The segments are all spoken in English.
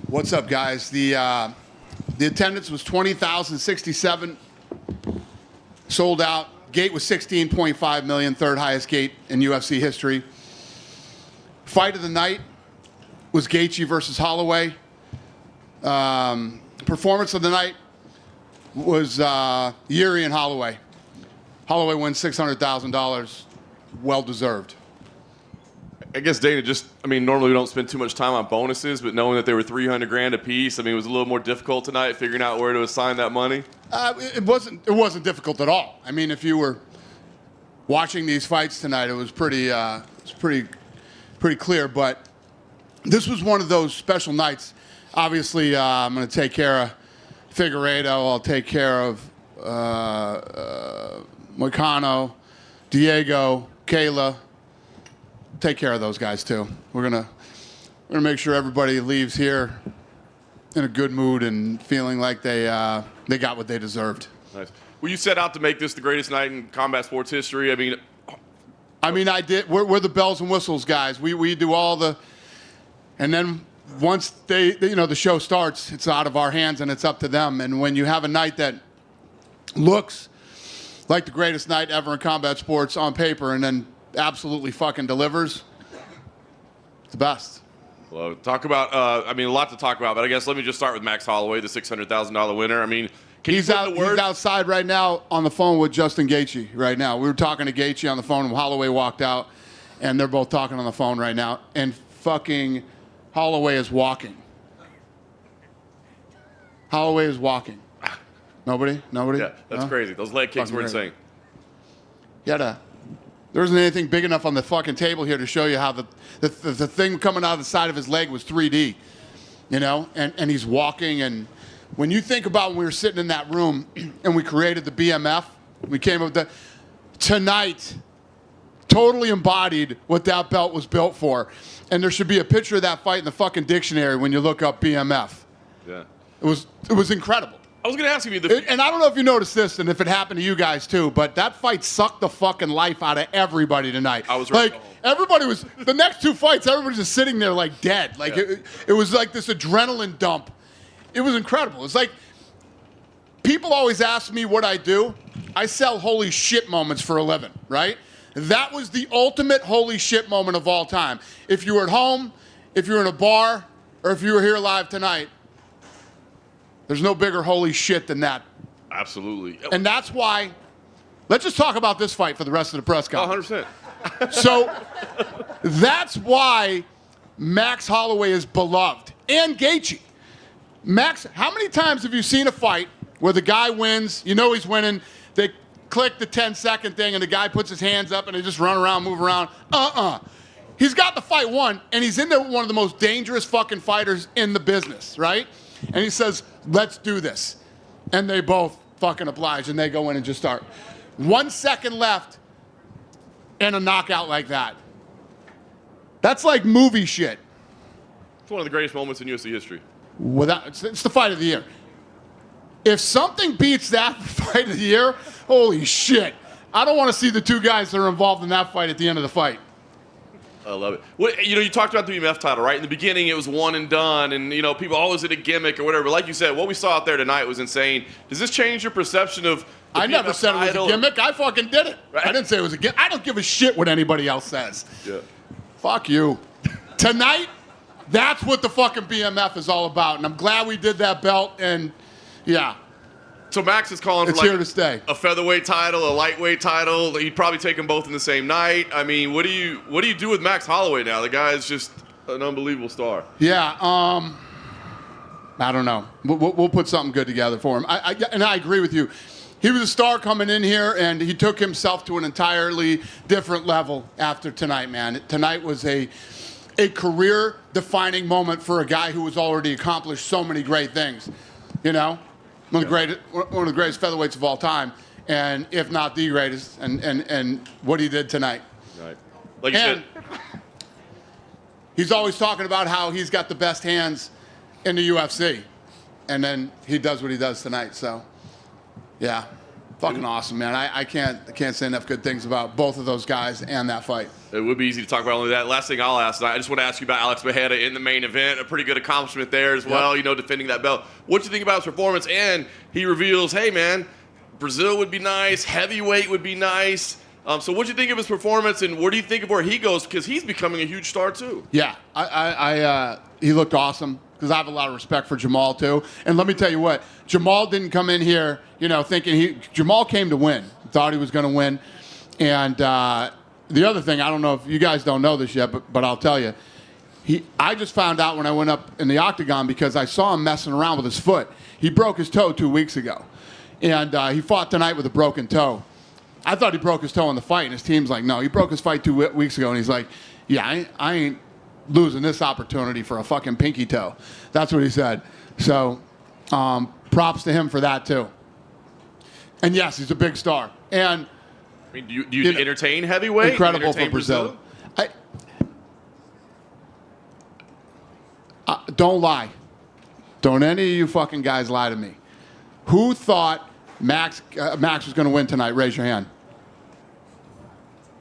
What's up, guys? The attendance was 20,067. Sold out. Gate was 16.5 million, third highest gate in UFC history. Fight of the night was Gaethje versus Holloway. Performance of the night was Yuri and Holloway. Holloway wins $600,000. Well deserved. I guess, Dana, normally we don't spend too much time on bonuses, but knowing that they were $300,000 a piece, it was a little more difficult tonight figuring out where to assign that money. It wasn't difficult at all. If you were watching these fights tonight, it was pretty clear. But this was one of those special nights. Obviously, I'm going to take care of Figueiredo. I'll take care of Moicano, Diego, Kayla. Take care of those guys too. We're gonna make sure everybody leaves here in a good mood and feeling like they got what they deserved. Nice. Well, you set out to make this the greatest night in combat sports history. I did. We're the bells and whistles guys. We do all the, and then once the show starts, it's out of our hands and it's up to them. And when you have a night that looks like the greatest night ever in combat sports on paper, and then absolutely fucking delivers, it's the best. Well, talk about, a lot to talk about, but I guess let me just start with Max Holloway, the $600,000 winner. He's outside right now on the phone with Justin Gaethje right now. We were talking to Gaethje on the phone, and Holloway walked out, and they're both talking on the phone right now, and fucking Holloway is walking. Holloway is walking. Nobody? Yeah, that's crazy. Those leg kicks were insane. There isn't anything big enough on the fucking table here to show you how the thing coming out of the side of his leg was 3D, and he's walking. And when you think about when we were sitting in that room and we created the BMF, we came up with tonight totally embodied what that belt was built for. And there should be a picture of that fight in the fucking dictionary when you look up BMF. Yeah. It was incredible. I was going to ask you, and I don't know if you noticed this, and if it happened to you guys too, but that fight sucked the fucking life out of everybody tonight. I was right. Everybody was, the next two fights, everybody's just sitting there like dead. It was like this adrenaline dump. It was incredible. It's like, people always ask me what I do. I sell holy shit moments for a living, right? That was the ultimate holy shit moment of all time. If you were at home, if you were in a bar, or if you were here live tonight, there's no bigger holy shit than that. Absolutely. And that's why, let's just talk about this fight for the rest of the press conference. 100%. So that's why Max Holloway is beloved. And Gaethje. Max, how many times have you seen a fight where the guy wins, he's winning, they click the 10-second thing and the guy puts his hands up and they just run around, move around? He's got the fight won, and he's in there with one of the most dangerous fucking fighters in the business, right? And he says, let's do this. And they both fucking oblige, and they go in and just start. 1 second left, and a knockout like that. That's like movie shit. It's one of the greatest moments in UFC history. It's the fight of the year. If something beats that fight of the year, holy shit. I don't want to see the two guys that are involved in that fight at the end of the fight. I love it. You talked about the BMF title, right? In the beginning, it was one and done, and people always did a gimmick or whatever. But like you said, what we saw out there tonight was insane. Does this change your perception of the I never said it was a gimmick. I fucking did it. Right? I didn't say it was a gimmick. I don't give a shit what anybody else says. Yeah. Fuck you. Tonight, that's what the fucking BMF is all about, and I'm glad we did that belt. And yeah. So Max is calling for here to stay. A featherweight title, a lightweight title. He'd probably take them both in the same night. What do you do with Max Holloway now? The guy is just an unbelievable star. Yeah, I don't know. We'll put something good together for him. And I agree with you. He was a star coming in here, and he took himself to an entirely different level after tonight, man. Tonight was a career-defining moment for a guy who has already accomplished so many great things, One of the greatest featherweights of all time, and if not the greatest, and what he did tonight. Right. Like you said. He's always talking about how he's got the best hands in the UFC, and then he does what he does tonight. So, yeah. Fucking awesome, man. I can't say enough good things about both of those guys and that fight. It would be easy to talk about only that. Last thing I'll ask, I just want to ask you about Alex Pereira in the main event. A pretty good accomplishment there as well, defending that belt. What do you think about his performance? And he reveals, hey, man, Brazil would be nice. Heavyweight would be nice. So what do you think of his performance, and what do you think of where he goes? Because he's becoming a huge star, too. Yeah, he looked awesome because I have a lot of respect for Jamahal, too. And let me tell you what, Jamahal didn't come in here, thinking Jamahal came to win, thought he was going to win. And the other thing, I don't know if you guys don't know this yet, but I'll tell you, I just found out when I went up in the octagon because I saw him messing around with his foot. He broke his toe 2 weeks ago, and he fought tonight with a broken toe. I thought he broke his toe in the fight, and his team's like, no, he broke his fight 2 weeks ago, and he's like, yeah, I ain't losing this opportunity for a fucking pinky toe. That's what he said. So props to him for that, too. And, yes, he's a big star. And I mean, do you entertain heavyweight? Incredible for Brazil. Don't lie. Don't any of you fucking guys lie to me. Who thought Max was going to win tonight? Raise your hand.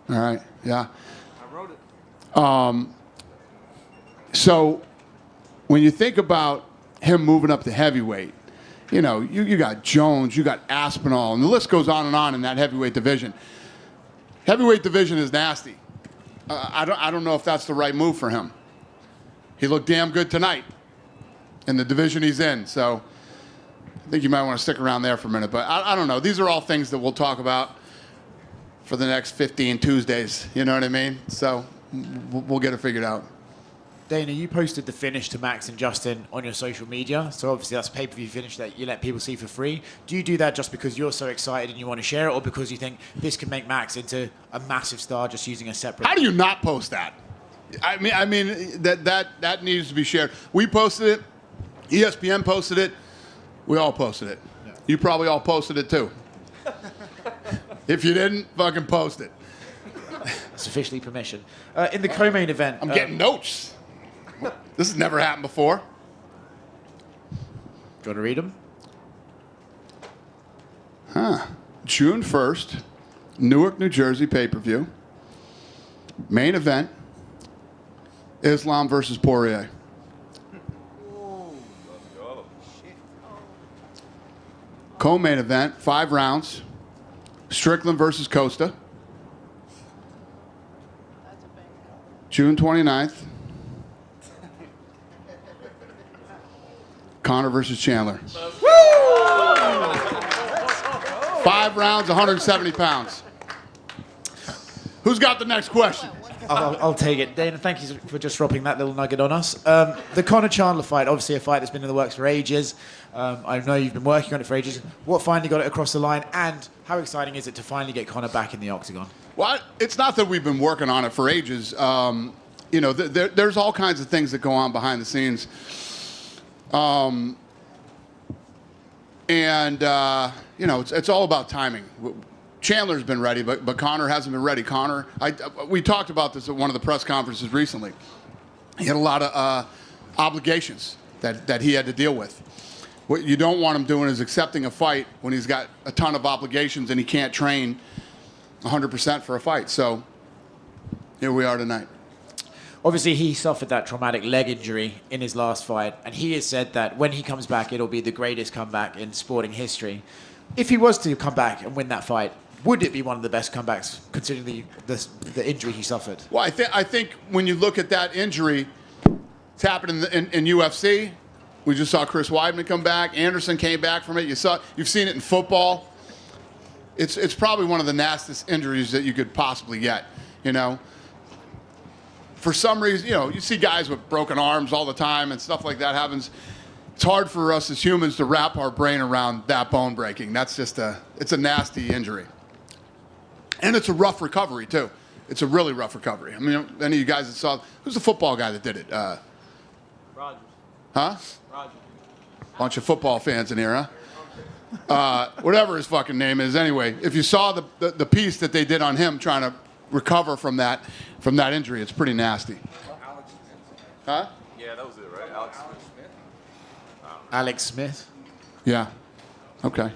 All right. Yeah. I wrote it. So when you think about him moving up to heavyweight, you got Jones, you got Aspinall, and the list goes on in that heavyweight division. Heavyweight division is nasty. I don't know if that's the right move for him. He looked damn good tonight in the division he's in. So I think you might want to stick around there for a minute. But I don't know. These are all things that we'll talk about for the next 15 Tuesdays. You know what I mean? So we'll get it figured out. Dana, you posted the finish to Max and Justin on your social media. So obviously that's a pay-per-view finish that you let people see for free. Do you do that just because you're so excited and you want to share it, or because you think this can make Max into a massive star just using a separate... How do you not post that? I mean that needs to be shared. We posted it. ESPN posted it. We all posted it. Yeah. You probably all posted it too. If you didn't, fucking post it. It's officially permission. In the co-main event... I'm getting notes. This has never happened before. Do you want to read them? June 1st, Newark, New Jersey pay-per-view. Main event, Islam versus Poirier. Co-main event, 5 rounds, Strickland versus Costa. June 29th. Conor versus Chandler. 5 rounds, 170 pounds. Who's got the next question? I'll take it. Dana, thank you for just dropping that little nugget on us. The Conor Chandler fight, obviously a fight that's been in the works for ages. I know you've been working on it for ages. What finally got it across the line, and how exciting is it to finally get Conor back in the octagon? Well, it's not that we've been working on it for ages. There's all kinds of things that go on behind the scenes. It's all about timing. Chandler's been ready, but Conor hasn't been ready. Conor, we talked about this at one of the press conferences recently. He had a lot of obligations that he had to deal with. What you don't want him doing is accepting a fight when he's got a ton of obligations and he can't train 100% for a fight. So here we are tonight. Obviously, he suffered that traumatic leg injury in his last fight, and he has said that when he comes back, it'll be the greatest comeback in sporting history. If he was to come back and win that fight, would it be one of the best comebacks, considering the injury he suffered? Well, I think when you look at that injury, it's happened in UFC. We just saw Chris Weidman come back. Anderson came back from it. You've seen it in football. It's probably one of the nastiest injuries that you could possibly get, For some reason, you see guys with broken arms all the time and stuff like that happens. It's hard for us as humans to wrap our brain around that bone breaking. That's just it's a nasty injury. And it's a rough recovery, too. It's a really rough recovery. I mean, any of you guys that saw, who's the football guy that did it? Rogers. Huh? Rogers. Bunch of football fans in here, huh? Whatever his fucking name is. Anyway, if you saw the piece that they did on him trying to recover from that injury, it's pretty nasty. Huh? Yeah, that was it, right? Alex Smith. Alex Smith. Yeah. Okay.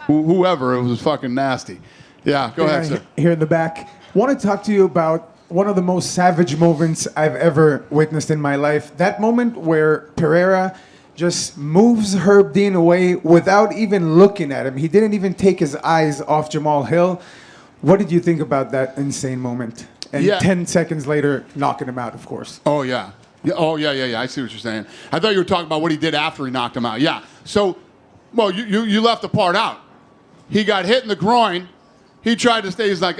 Whoever, it was fucking nasty. Yeah, go ahead, sir. Here in the back. Want to talk to you about one of the most savage moments I've ever witnessed in my life. That moment where Pereira just moves Herb Dean away without even looking at him. He didn't even take his eyes off Jamahal Hill. What did you think about that insane moment? And 10 seconds later, knocking him out, of course. Oh, yeah. Oh, yeah. I see what you're saying. I thought you were talking about what he did after he knocked him out. Yeah. So, well, you left the part out. He got hit in the groin. He tried to stay. He's like,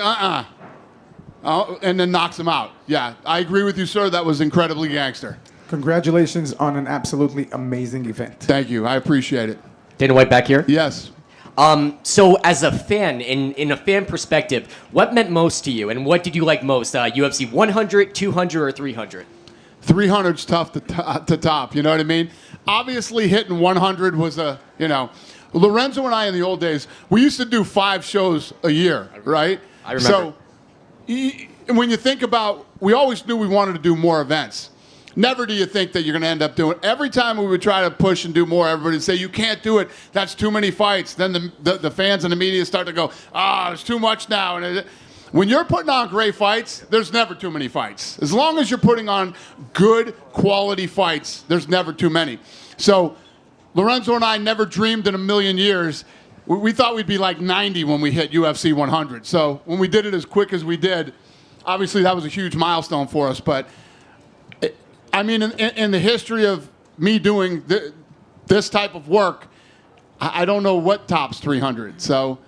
and then knocks him out. Yeah, I agree with you, sir. That was incredibly gangster. Congratulations on an absolutely amazing event. Thank you. I appreciate it. Dana White back here. Yes. So as a fan, in a fan perspective, what meant most to you, and what did you like most? UFC 100, 200, or 300? 300's tough to top. You know what I mean? Obviously, hitting 100 was Lorenzo and I in the old days, we used to do 5 shows a year, right? I remember. So when you think about, we always knew we wanted to do more events. Never do you think that you're going to end up doing. Every time we would try to push and do more, everybody would say, you can't do it. That's too many fights. Then the fans and the media start to go, there's too much now. And when you're putting on great fights, there's never too many fights. As long as you're putting on good quality fights, there's never too many. So Lorenzo and I never dreamed in a million years. We thought we'd be like 90 when we hit UFC 100. So when we did it as quick as we did, obviously that was a huge milestone for us. But I mean, in the history of me doing this type of work, I don't know what tops 300. So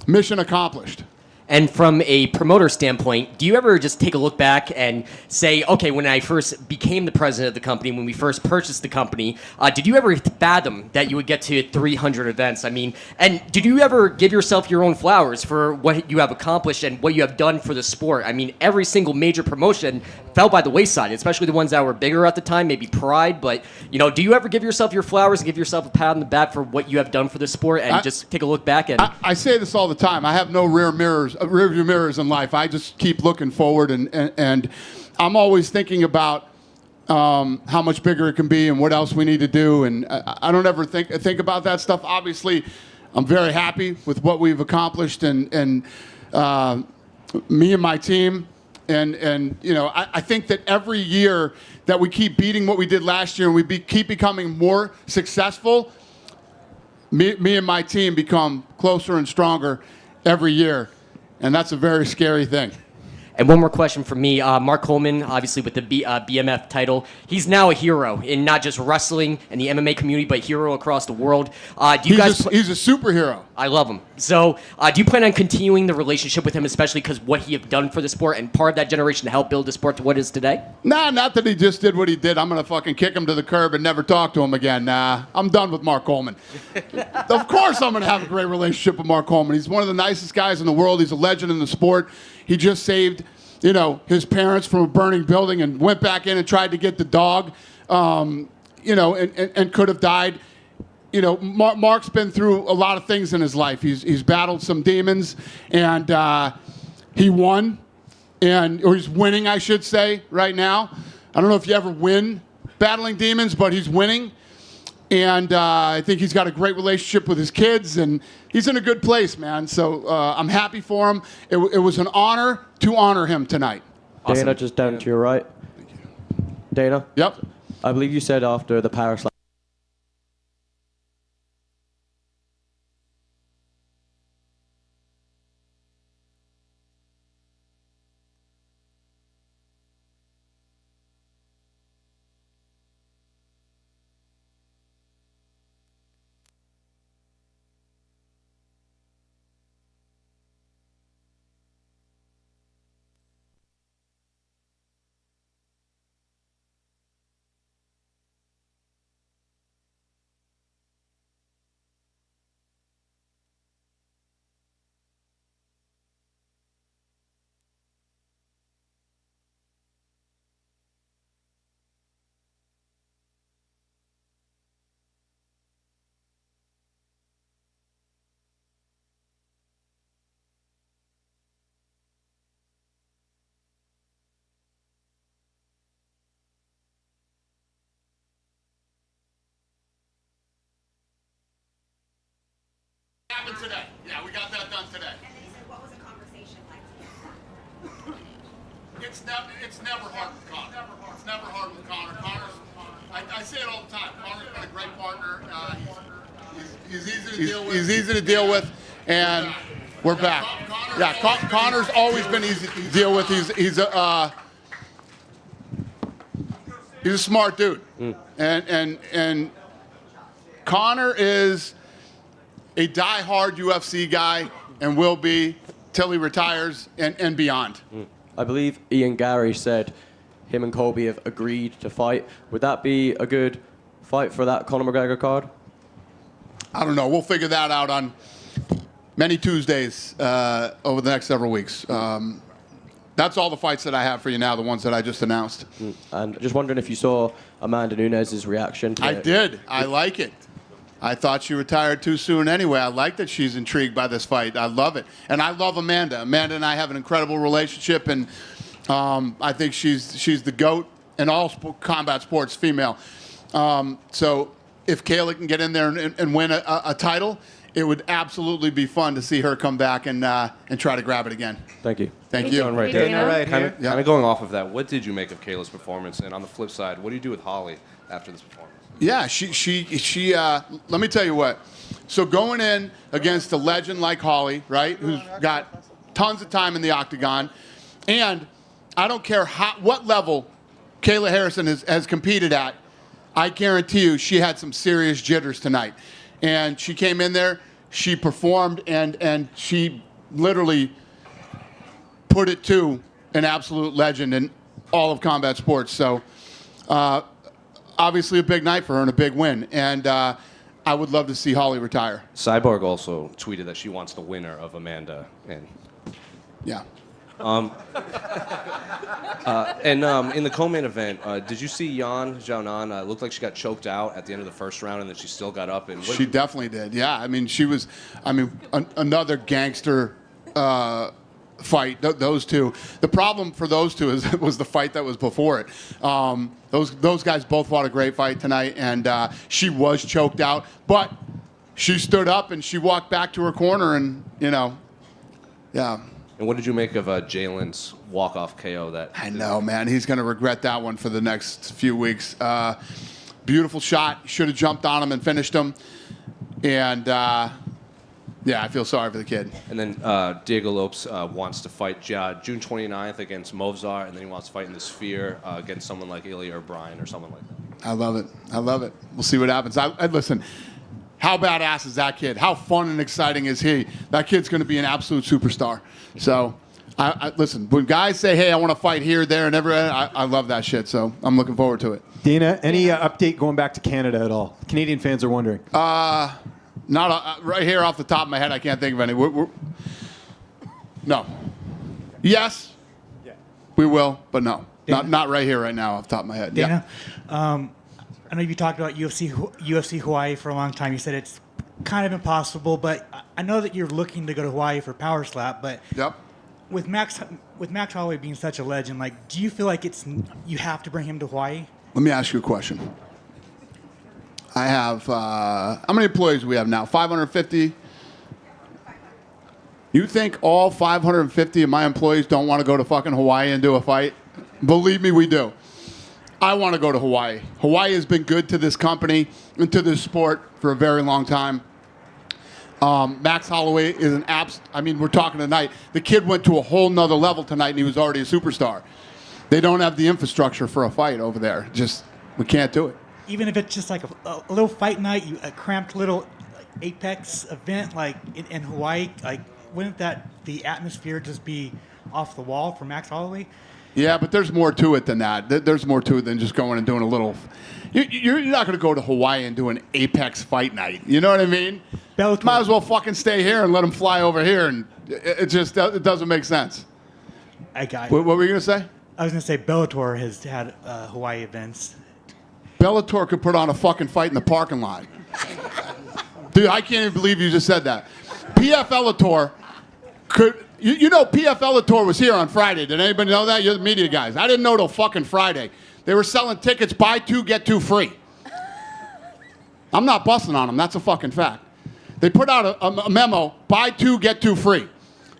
mission accomplished. And from a promoter standpoint, do you ever just take a look back and say, okay, when I first became the president of the company, when we first purchased the company, did you ever fathom that you would get to 300 events? I mean, and did you ever give yourself your own flowers for what you have accomplished and what you have done for the sport? I mean, every single major promotion fell by the wayside, especially the ones that were bigger at the time, maybe Pride. But, do you ever give yourself your flowers and give yourself a pat on the back for what you have done for the sport and just take a look back? And I say this all the time. I have no rearview mirrors in life. I just keep looking forward, and I'm always thinking about how much bigger it can be and what else we need to do. And I don't ever think about that stuff. Obviously, I'm very happy with what we've accomplished, and me and my team. And I think that every year that we keep beating what we did last year and we keep becoming more successful, me and my team become closer and stronger every year. And that's a very scary thing. And one more question from me. Mark Coleman, obviously with the BMF title, he's now a hero in not just wrestling and the MMA community, but hero across the world. He's a superhero. I love him. So do you plan on continuing the relationship with him, especially because what he have done for the sport and part of that generation to help build the sport to what it is today? Nah, not that he just did what he did. I'm going to fucking kick him to the curb and never talk to him again. Nah, I'm done with Mark Coleman. Of course I'm going to have a great relationship with Mark Coleman. He's one of the nicest guys in the world. He's a legend in the sport. He just saved his parents from a burning building and went back in and tried to get the dog, and could have died. Mark's been through a lot of things in his life. He's battled some demons, and he won, or he's winning, I should say, right now. I don't know if you ever win battling demons, but he's winning. And I think he's got a great relationship with his kids, and he's in a good place, man. So I'm happy for him. It was an honor to honor him tonight. Awesome. Dana, just down to your right. Thank you. Dana? Yep. I believe you said after the power slam. happened today. Yeah, we got that done today. And then he said, what was the conversation like? It's never hard with Connor. It's never hard with Connor. I say it all the time. Connor's been a great partner. He's easy to deal with. He's easy to deal with, and we're back. Yeah, Connor's always been easy to deal with. He's a smart dude, and Connor is a die-hard UFC guy and will be till he retires and beyond. I believe Ian Gary said him and Colby have agreed to fight. Would that be a good fight for that Conor McGregor card? I don't know. We'll figure that out on many Tuesdays over the next several weeks. That's all the fights that I have for you now, the ones that I just announced. And just wondering if you saw Amanda Nunes' reaction to I it. did. I like it. I thought she retired too soon anyway. I like that she's intrigued by this fight. I love it. And I love Amanda. Amanda and I have an incredible relationship, and I think she's the GOAT in all combat sports, female. So if Kayla can get in there and win a title, it would absolutely be fun to see her come back and try to grab it again. Thank you. Thank you. Going right Dana. there. Right Kind here. of going off of that, what did you make of Kayla's performance? And on the flip side, what do you do with Holly after this performance? Yeah, she let me tell you what. So going in against a legend like Holly, right, who's got tons of time in the octagon, and I don't care what level Kayla Harrison has competed at, I guarantee you she had some serious jitters tonight. And she came in there, she performed, and she literally put it to an absolute legend in all of combat sports. So obviously a big night for her and a big win. And I would love to see Holly retire. Cyborg also tweeted that she wants the winner of Amanda. And Yeah. in the co-main event, did you see Yan Xiaonan? Looked like she got choked out at the end of the first round, and then she still got up. And She definitely did. Yeah, I mean, another gangster fight. Those two. The problem for those two was the fight that was before it. Those guys both fought a great fight tonight, and she was choked out, but she stood up and she walked back to her corner, and yeah. And what did you make of Jalen's walk-off KO? That I know, man. He's going to regret that one for the next few weeks. Beautiful shot. Should have jumped on him and finished him. And, yeah, I feel sorry for the kid. And then Diego Lopes wants to fight June 29th against Movzar, and then he wants to fight in the Sphere against someone like Ilya or Bryan or someone like that. I love it. I love it. We'll see what happens. Listen, how badass is that kid? How fun and exciting is he? That kid's going to be an absolute superstar. So, listen, when guys say, hey, I want to fight here, there, and everywhere, I love that shit. So I'm looking forward to it. Dana, any update going back to Canada at all? Canadian fans are wondering. Not right here off the top of my head. I can't think of any. No. Yes. Yeah. We will, but no. Dana? Not right here, right now, off the top of my head. Dana, I know you talked about UFC Hawaii for a long time. You said it's kind of impossible, but I know that you're looking to go to Hawaii for Power Slap. But Yep. with Max Holloway being such a legend, like, do you feel like you have to bring him to Hawaii? Let me ask you a question. I have, how many employees do we have now? 550? You think all 550 of my employees don't want to go to fucking Hawaii and do a fight? Believe me, we do. I want to go to Hawaii. Hawaii has been good to this company and to this sport for a very long time. Max Holloway is an we're talking tonight. The kid went to a whole nother level tonight, and he was already a superstar. They don't have the infrastructure for a fight over there. We can't do it. Even if it's just like a little fight night, a cramped little Apex event like in Hawaii, like, wouldn't the atmosphere just be off the wall for Max Holloway? Yeah, but there's more to it than that. There's more to it than just going and doing a little. You're not going to go to Hawaii and do an Apex fight night. You know what I mean? Bellator. Might as well fucking stay here and let them fly over here, and it doesn't make sense. I got What were you going to say? I was going to say Bellator has had Hawaii events. Bellator could put on a fucking fight in the parking lot. Dude, I can't even believe you just said that. PF Bellator could. PF Bellator was here on Friday. Did anybody know that? You're the media guys. I didn't know till fucking Friday. They were selling tickets, buy two, get two free. I'm not busting on them. That's a fucking fact. They put out a memo, buy 2, get 2 free.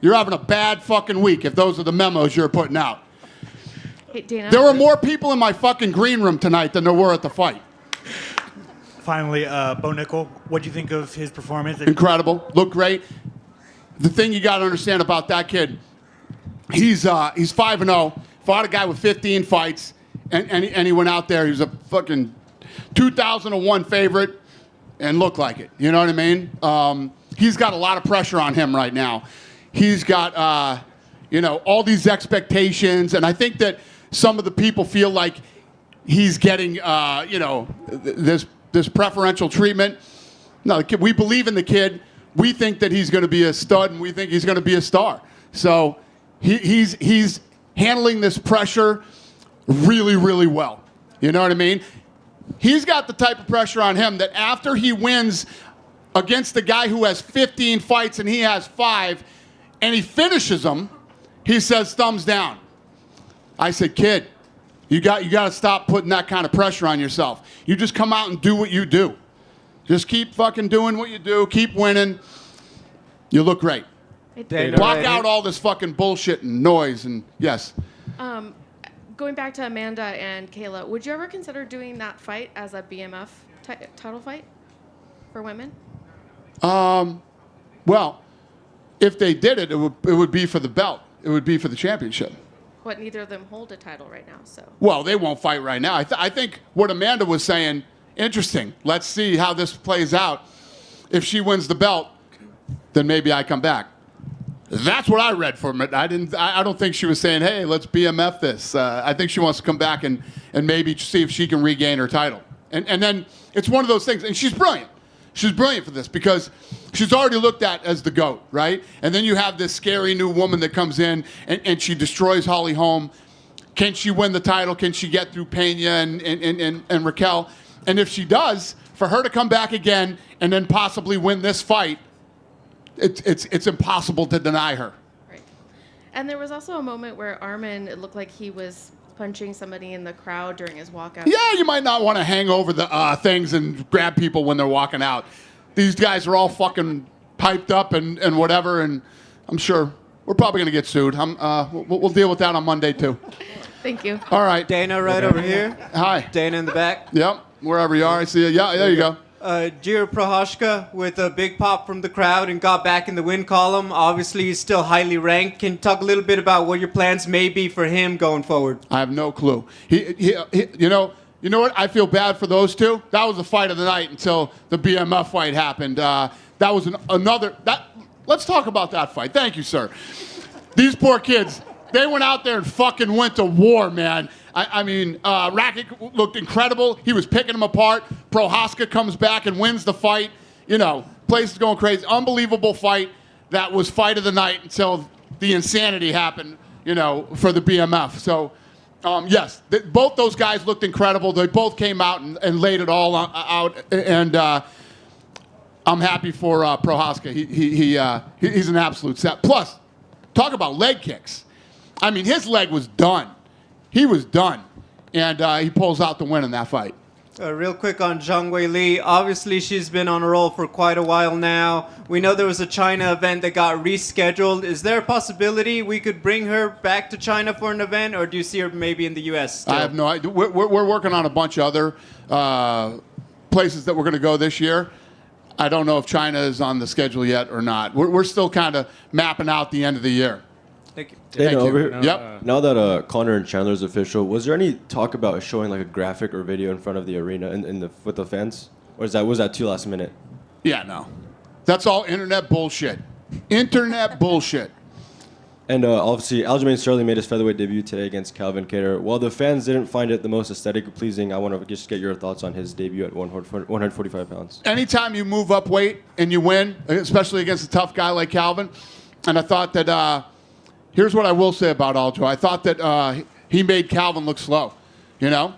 You're having a bad fucking week if those are the memos you're putting out. Hey, Dana. There were more people in my fucking green room tonight than there were at the fight. Finally, Bo Nickel, what do you think of his performance? Incredible. Looked great. The thing you got to understand about that kid, he's 5-0, fought a guy with 15 fights, and he went out there. He was a fucking 2001 favorite and looked like it. You know what I mean? He's got a lot of pressure on him right now. He's got, all these expectations, and I think that some of the people feel like he's getting, this preferential treatment. No, we believe in the kid. We think that he's going to be a stud, and we think he's going to be a star. So he's handling this pressure really, really well. You know what I mean? He's got the type of pressure on him that after he wins against the guy who has 15 fights and he has 5, and he finishes them, he says, thumbs down. I said, kid, you got to stop putting that kind of pressure on yourself. You just come out and do what you do. Just keep fucking doing what you do. Keep winning. You look great. Block out all this fucking bullshit and noise. And yes. Going back to Amanda and Kayla, would you ever consider doing that fight as a BMF title fight for women? Well, if they did it, it would be for the belt. It would be for the championship. But neither of them hold a title right now, so. Well, they won't fight right now. I think what Amanda was saying, interesting. Let's see how this plays out. If she wins the belt, then maybe I come back. That's what I read from it. I don't think she was saying, hey, let's BMF this. I think she wants to come back and maybe see if she can regain her title. And then it's one of those things. And she's brilliant. She's brilliant for this because she's already looked at as the GOAT, right? And then you have this scary new woman that comes in and she destroys Holly Holm. Can she win the title? Can she get through Pena and Raquel? And if she does, for her to come back again and then possibly win this fight, it's impossible to deny her. Right. And there was also a moment where Armin, it looked like he was punching somebody in the crowd during his walkout. Yeah, you might not want to hang over the things and grab people when they're walking out. These guys are all fucking piped up and whatever, and I'm sure we're probably going to get sued. We'll deal with that on Monday, too. Thank you. All right. Dana right over here. Hi. Dana in the back. Yep, wherever you are. I see you. Yeah, there you go. Jiro Prochazka with a big pop from the crowd and got back in the win column. Obviously, he's still highly ranked. Can you talk a little bit about what your plans may be for him going forward? I have no clue. You know what? I feel bad for those two. That was the fight of the night until the BMF fight happened. That was another. Let's talk about that fight. Thank you, sir. These poor kids, they went out there and fucking went to war, man. I mean, Rakic looked incredible. He was picking them apart. Prochazka comes back and wins the fight. Place is going crazy. Unbelievable fight. That was fight of the night until the insanity happened, for the BMF. So, yes, both those guys looked incredible. They both came out and laid it all out. And I'm happy for Prochazka. He's an absolute set. Plus, talk about leg kicks. I mean, his leg was done. He was done, and he pulls out the win in that fight. Real quick on Zhang Weili. Obviously, she's been on a roll for quite a while now. We know there was a China event that got rescheduled. Is there a possibility we could bring her back to China for an event, or do you see her maybe in the U.S. still? I have no idea. We're working on a bunch of other places that we're going to go this year. I don't know if China is on the schedule yet or not. We're still kind of mapping out the end of the year. Thank you. Dana, over here. Yep. Now that Conor and Chandler's official, was there any talk about showing like a graphic or video in front of the arena with the fans, or was that too last minute? Yeah, no. That's all internet bullshit. Internet bullshit. And obviously, Aljamain Sterling made his featherweight debut today against Calvin Kattar. While the fans didn't find it the most aesthetically pleasing, I want to just get your thoughts on his debut at 145 pounds. Anytime you move up weight and you win, especially against a tough guy like Calvin, and I thought that, here's what I will say about Aljo. I thought that he made Calvin look slow, Not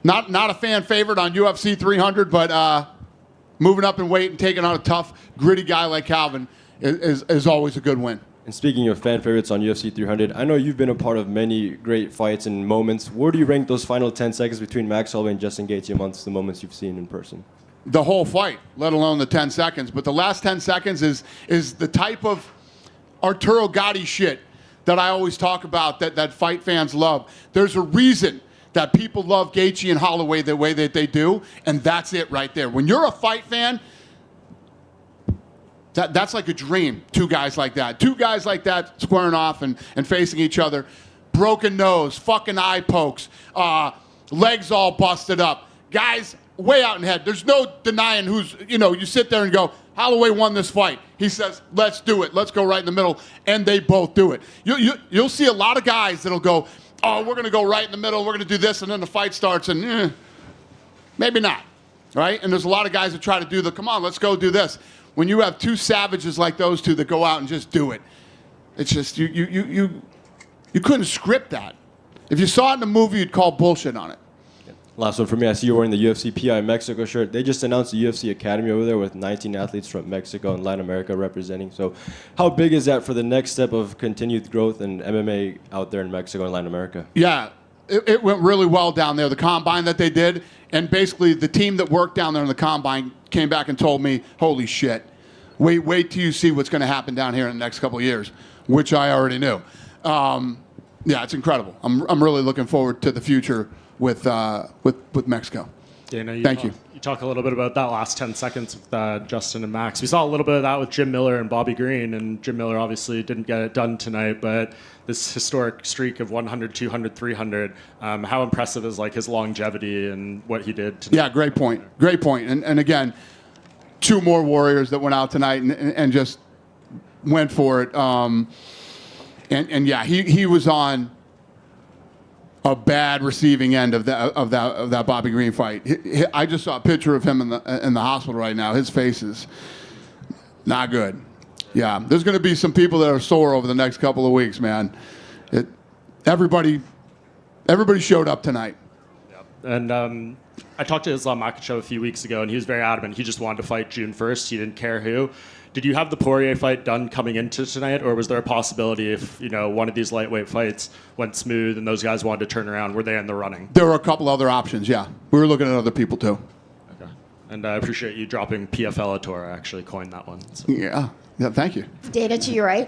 a fan favorite on UFC 300, but moving up in weight and taking on a tough, gritty guy like Calvin is always a good win. And speaking of fan favorites on UFC 300, I know you've been a part of many great fights and moments. Where do you rank those final 10 seconds between Max Holloway and Justin Gaethje amongst the moments you've seen in person? the whole fight, let alone the 10 seconds. But the last 10 seconds is the type of Arturo Gatti shit that I always talk about that fight fans love. There's a reason that people love Gaethje and Holloway the way that they do, and that's it right there. When you're a fight fan, that's like a dream, two guys like that. Two guys like that squaring off and facing each other. Broken nose, fucking eye pokes, legs all busted up. Guys way out in head. There's no denying who's, you sit there and go, Holloway won this fight. He says, let's do it. Let's go right in the middle. And they both do it. You'll see a lot of guys that'll go, oh, we're going to go right in the middle. We're going to do this. And then the fight starts and maybe not. Right? And there's a lot of guys that try to do come on, let's go do this. When you have two savages like those two that go out and just do it, it's just, you couldn't script that. If you saw it in the movie, you'd call bullshit on it. Last one for me. I see you're wearing the UFC PI Mexico shirt. They just announced the UFC Academy over there with 19 athletes from Mexico and Latin America representing. So how big is that for the next step of continued growth in MMA out there in Mexico and Latin America? Yeah, it went really well down there. The combine that they did, and basically the team that worked down there in the combine came back and told me, holy shit, wait till you see what's going to happen down here in the next couple of years, which I already knew. Yeah, it's incredible. I'm really looking forward to the future with Mexico. Dana, Thank you. You talk a little bit about that last 10 seconds with Justin and Max. We saw a little bit of that with Jim Miller and Bobby Green, and Jim Miller obviously didn't get it done tonight, but this historic streak of 100, 200, 300, how impressive is his longevity and what he did tonight? Yeah, great point. Great point. And again, two more warriors that went out tonight and just went for it. And yeah, he was on a bad receiving end of that Bobby Green fight. I just saw a picture of him in the hospital right now. His face is not good. Yeah, there's going to be some people that are sore over the next couple of weeks, man. Everybody showed up tonight. And I talked to Islam Makhachev a few weeks ago, and he was very adamant. He just wanted to fight June 1st. He didn't care who. Did you have the Poirier fight done coming into tonight, or was there a possibility if one of these lightweight fights went smooth and those guys wanted to turn around, were they in the running? There were a couple other options, yeah. We were looking at other people, too. Okay. And I appreciate you dropping PFL Tour. I actually coined that one. So. Yeah, thank you. Dana, to your right.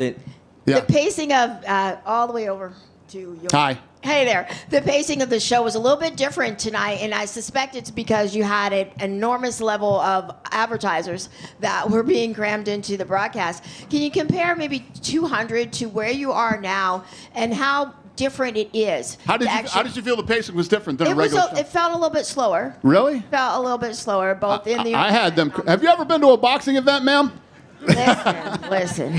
Yeah. The pacing of all the way over to your... Hi. Hey there. The pacing of the show was a little bit different tonight, and I suspect it's because you had an enormous level of advertisers that were being crammed into the broadcast. Can you compare maybe 200 to where you are now and how different it is? How did you feel the pacing was different than a regular show? It felt a little bit slower. Really? Felt a little bit slower, both in the... I had them. Have you ever been to a boxing event, ma'am? Listen.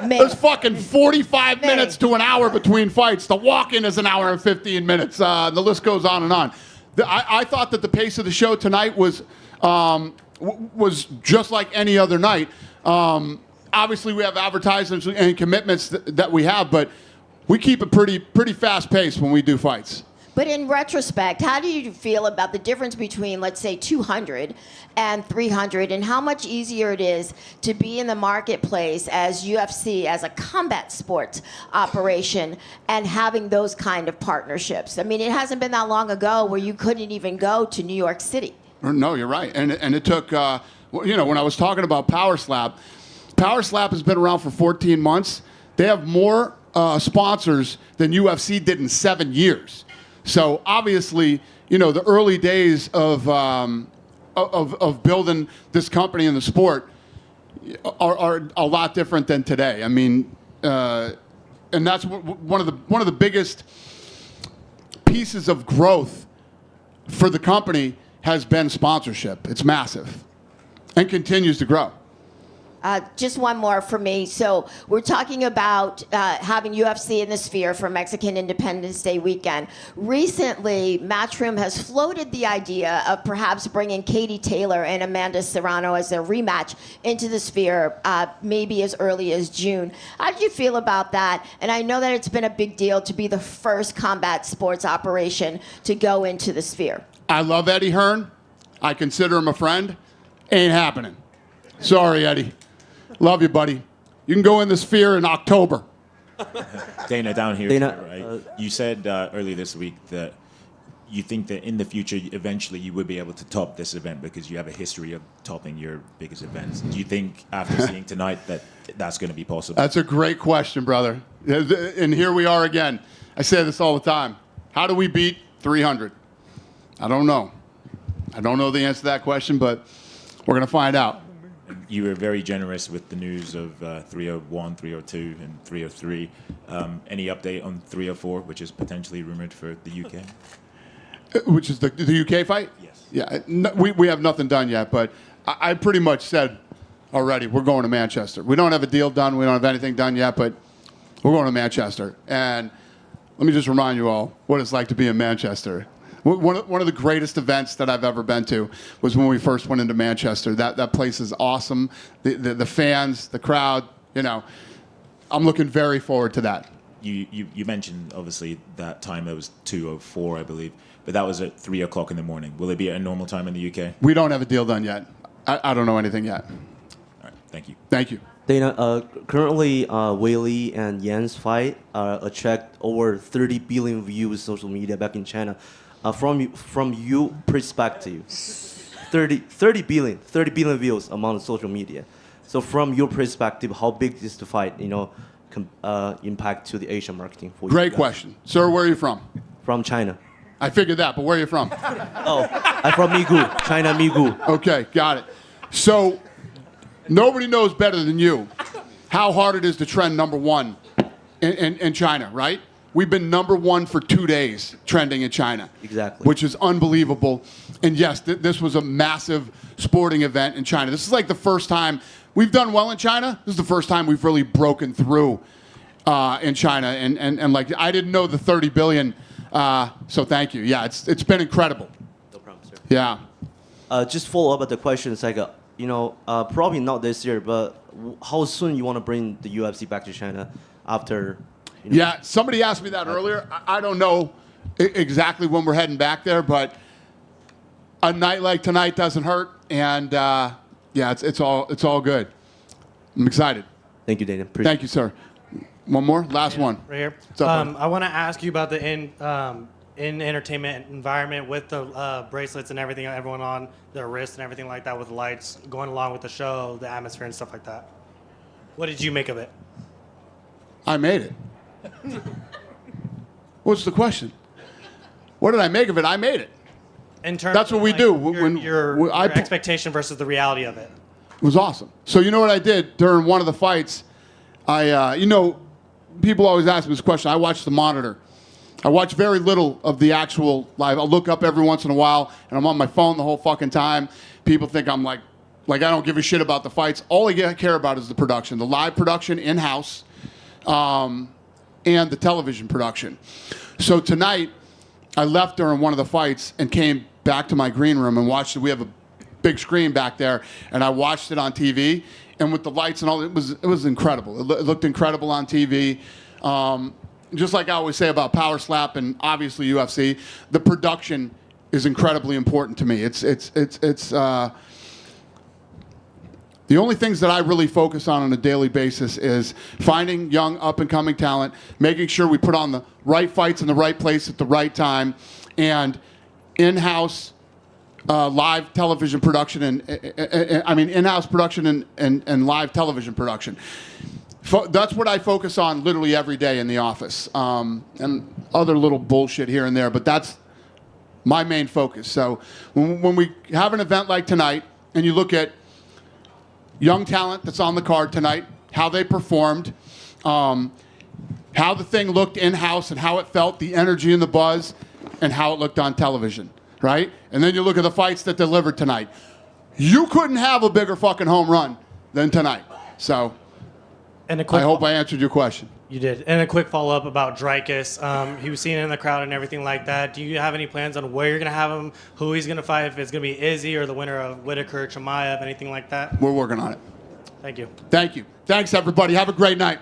There's fucking 45 minutes to an hour between fights. The walk-in is an hour and 15 minutes. The list goes on and on. I thought that the pace of the show tonight was just like any other night. Obviously, we have advertisements and commitments that we have, but we keep a pretty fast pace when we do fights. But in retrospect, how do you feel about the difference between, let's say, 200 and 300, and how much easier it is to be in the marketplace as UFC, as a combat sports operation, and having those kind of partnerships? I mean, it hasn't been that long ago where you couldn't even go to New York City. No, you're right. And it took, when I was talking about Power Slap has been around for 14 months. They have more sponsors than UFC did in 7 years. So obviously, the early days of building this company and the sport are a lot different than today. I mean, and that's one of the biggest pieces of growth for the company has been sponsorship. It's massive and continues to grow. Just one more for me. So we're talking about having UFC in the Sphere for Mexican Independence Day weekend. Recently, Matchroom has floated the idea of perhaps bringing Katie Taylor and Amanda Serrano as a rematch into the Sphere, maybe as early as June. How did you feel about that? And I know that it's been a big deal to be the first combat sports operation to go into the Sphere. I love Eddie Hearn. I consider him a friend. Ain't happening. Sorry, Eddie. Love you, buddy. You can go in the Sphere in October. Dana, down here, Dana, right? You said earlier this week that you think that in the future, eventually you would be able to top this event because you have a history of topping your biggest events. Do you think after seeing tonight that that's going to be possible? That's a great question, brother. And here we are again. I say this all the time. How do we beat 300? I don't know. I don't know the answer to that question, but we're going to find out. You were very generous with the news of 301, 302, and 303. Any update on 304, which is potentially rumored for the UK? Which is the UK fight? Yes. Yeah, no, we have nothing done yet, but I pretty much said already we're going to Manchester. We don't have a deal done. We don't have anything done yet, but we're going to Manchester. And let me just remind you all what it's like to be in Manchester. One of the greatest events that I've ever been to was when we first went into Manchester. That place is awesome. The fans, the crowd, I'm looking very forward to that. You mentioned, obviously, that time that was 2:04, I believe, but that was at 3 o'clock in the morning. Will it be at a normal time in the UK? We don't have a deal done yet. I don't know anything yet. All right, thank you. Thank you. Dana, currently Weili and Yan's fight attract over 30 billion views social media back in China. From your perspective, 30 billion views among social media. So from your perspective, how big is the fight, impact to the Asian marketing for you? Great question. Sir, where are you from? From China. I figured that, but where are you from? Oh, I'm from Migu, China Migu. Okay, got it. So nobody knows better than you how hard it is to trend #1 in China, right? We've been #1 for 2 days trending in China. Exactly. Which is unbelievable. And yes, this was a massive sporting event in China. This is like the first time we've done well in China. This is the first time we've really broken through in China. And like, I didn't know the 30 billion. So thank you. Yeah, it's been incredible. No problem, sir. Yeah. Just follow up at the question. It's like, probably not this year, but how soon you want to bring the UFC back to China after? Yeah, somebody asked me that earlier. I don't know exactly when we're heading back there, but a night like tonight doesn't hurt, and yeah, it's all good. I'm excited. Thank you, Dana. Thank you, sir. One more, last one. Right here. What's up, buddy? I want to ask you about the in entertainment environment with the bracelets and everything, everyone on their wrists and everything like that, with lights going along with the show, the atmosphere and stuff like that. What did you make of it? I made it. What's the question? What did I make of it? I made it. In terms That's what of, we like, do. Your expectation versus the reality of it. It was awesome. So you know what I did during one of the fights? People always ask me this question. I watch the monitor. I watch very little of the actual live. I'll look up every once in a while, and I'm on my phone the whole fucking time. People think I'm like I don't give a shit about the fights. All I care about is the production, the live production in-house, and the television production. So tonight, I left during one of the fights and came back to my green room and watched it. We have a big screen back there, and I watched it on TV. And with the lights and all, it was incredible. It looked incredible on TV. Just like I always say about Power Slap and obviously UFC, the production is incredibly important to me. It's the only things that I really focus on a daily basis is finding young up-and-coming talent, making sure we put on the right fights in the right place at the right time, and in-house live television production in-house production and live television production. That's what I focus on literally every day in the office, and other little bullshit here and there, but that's my main focus. So when we have an event like tonight, and you look at young talent that's on the card tonight, how they performed, how the thing looked in-house and how it felt, the energy and the buzz, and how it looked on television, right? And then you look at the fights that delivered tonight. You couldn't have a bigger fucking home run than tonight. So I hope I answered your question. You did. And a quick follow-up about Dreykus. He was seen in the crowd and everything like that. Do you have any plans on where you're going to have him, who he's going to fight, if it's going to be Izzy or the winner of Whitaker, Chimaev, anything like that? We're working on it. Thank you. Thank you. Thanks, everybody. Have a great night.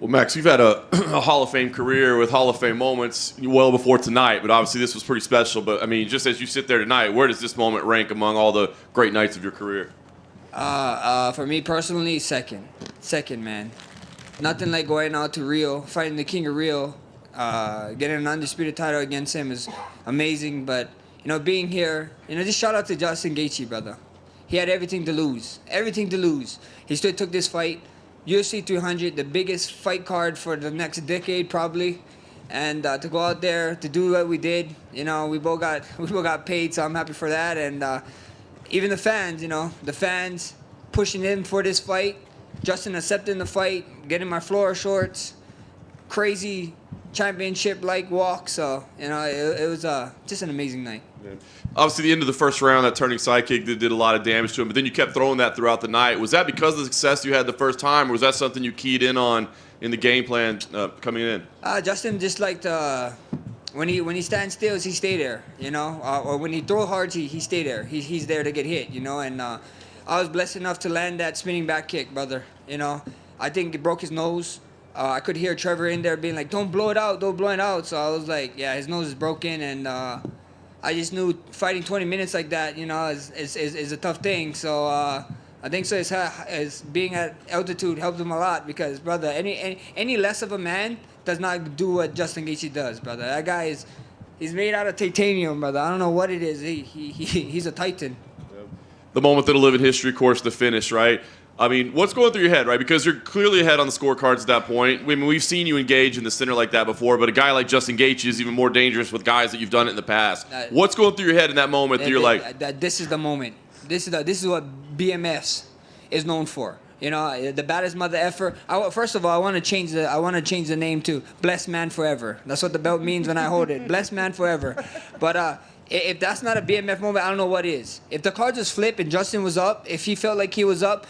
Well, Max, you've had a, a Hall of Fame career with Hall of Fame moments well before tonight, but obviously this was pretty special. But, I mean, just as you sit there tonight, where does this moment rank among all the great nights of your career? For me personally, second. Second, man. Nothing like going out to Rio, fighting the King of Rio, getting an undisputed title against him is amazing. But, you know, being here, you know, just shout out to Justin Gaethje, brother. He had everything to lose. Everything to lose. He still took this fight. UFC 300, the biggest fight card for the next decade, probably. And to go out there to do what we did, you know, we both got paid, so I'm happy for that. And even the fans, you know, the fans pushing in for this fight, Justin accepting the fight, getting my floor shorts, crazy championship-like walk. So, you know, it was just an amazing night. Yeah. Obviously, the end of the first round, that turning sidekick did a lot of damage to him, but then you kept throwing that throughout the night. Was that because of the success you had the first time, or was that something you keyed in on in the game plan coming in? Justin just liked when he stands still, he stay there, you know, or when he throw hard, he stay there. He's there to get hit, you know. And I was blessed enough to land that spinning back kick, brother. You know, I think it broke his nose. I could hear Trevor in there being like, "Don't blow it out, don't blow it out." So I was like, "Yeah, his nose is broken," and I just knew fighting 20 minutes like that, you know, is a tough thing. So I think so. As being at altitude helped him a lot because, brother, any less of a man does not do what Justin Gaethje does, brother. That guy he's made out of titanium, brother. I don't know what it is. He's a titan. The moment that'll live in history, of course, the finish, right? I mean, what's going through your head, right? Because you're clearly ahead on the scorecards at that point. I mean, we've seen you engage in the center like that before, but a guy like Justin Gaethje is even more dangerous with guys that you've done it in the past. What's going through your head in that moment that you're like... This is the moment. This is what BMS is known for. You know, the baddest mother effer. First of all, I want to change the name to Blessed Man Forever. That's what the belt means when I hold it. Blessed Man Forever. But if that's not a BMF moment, I don't know what is. If the cards just flip and Justin was up, if he felt like he was up,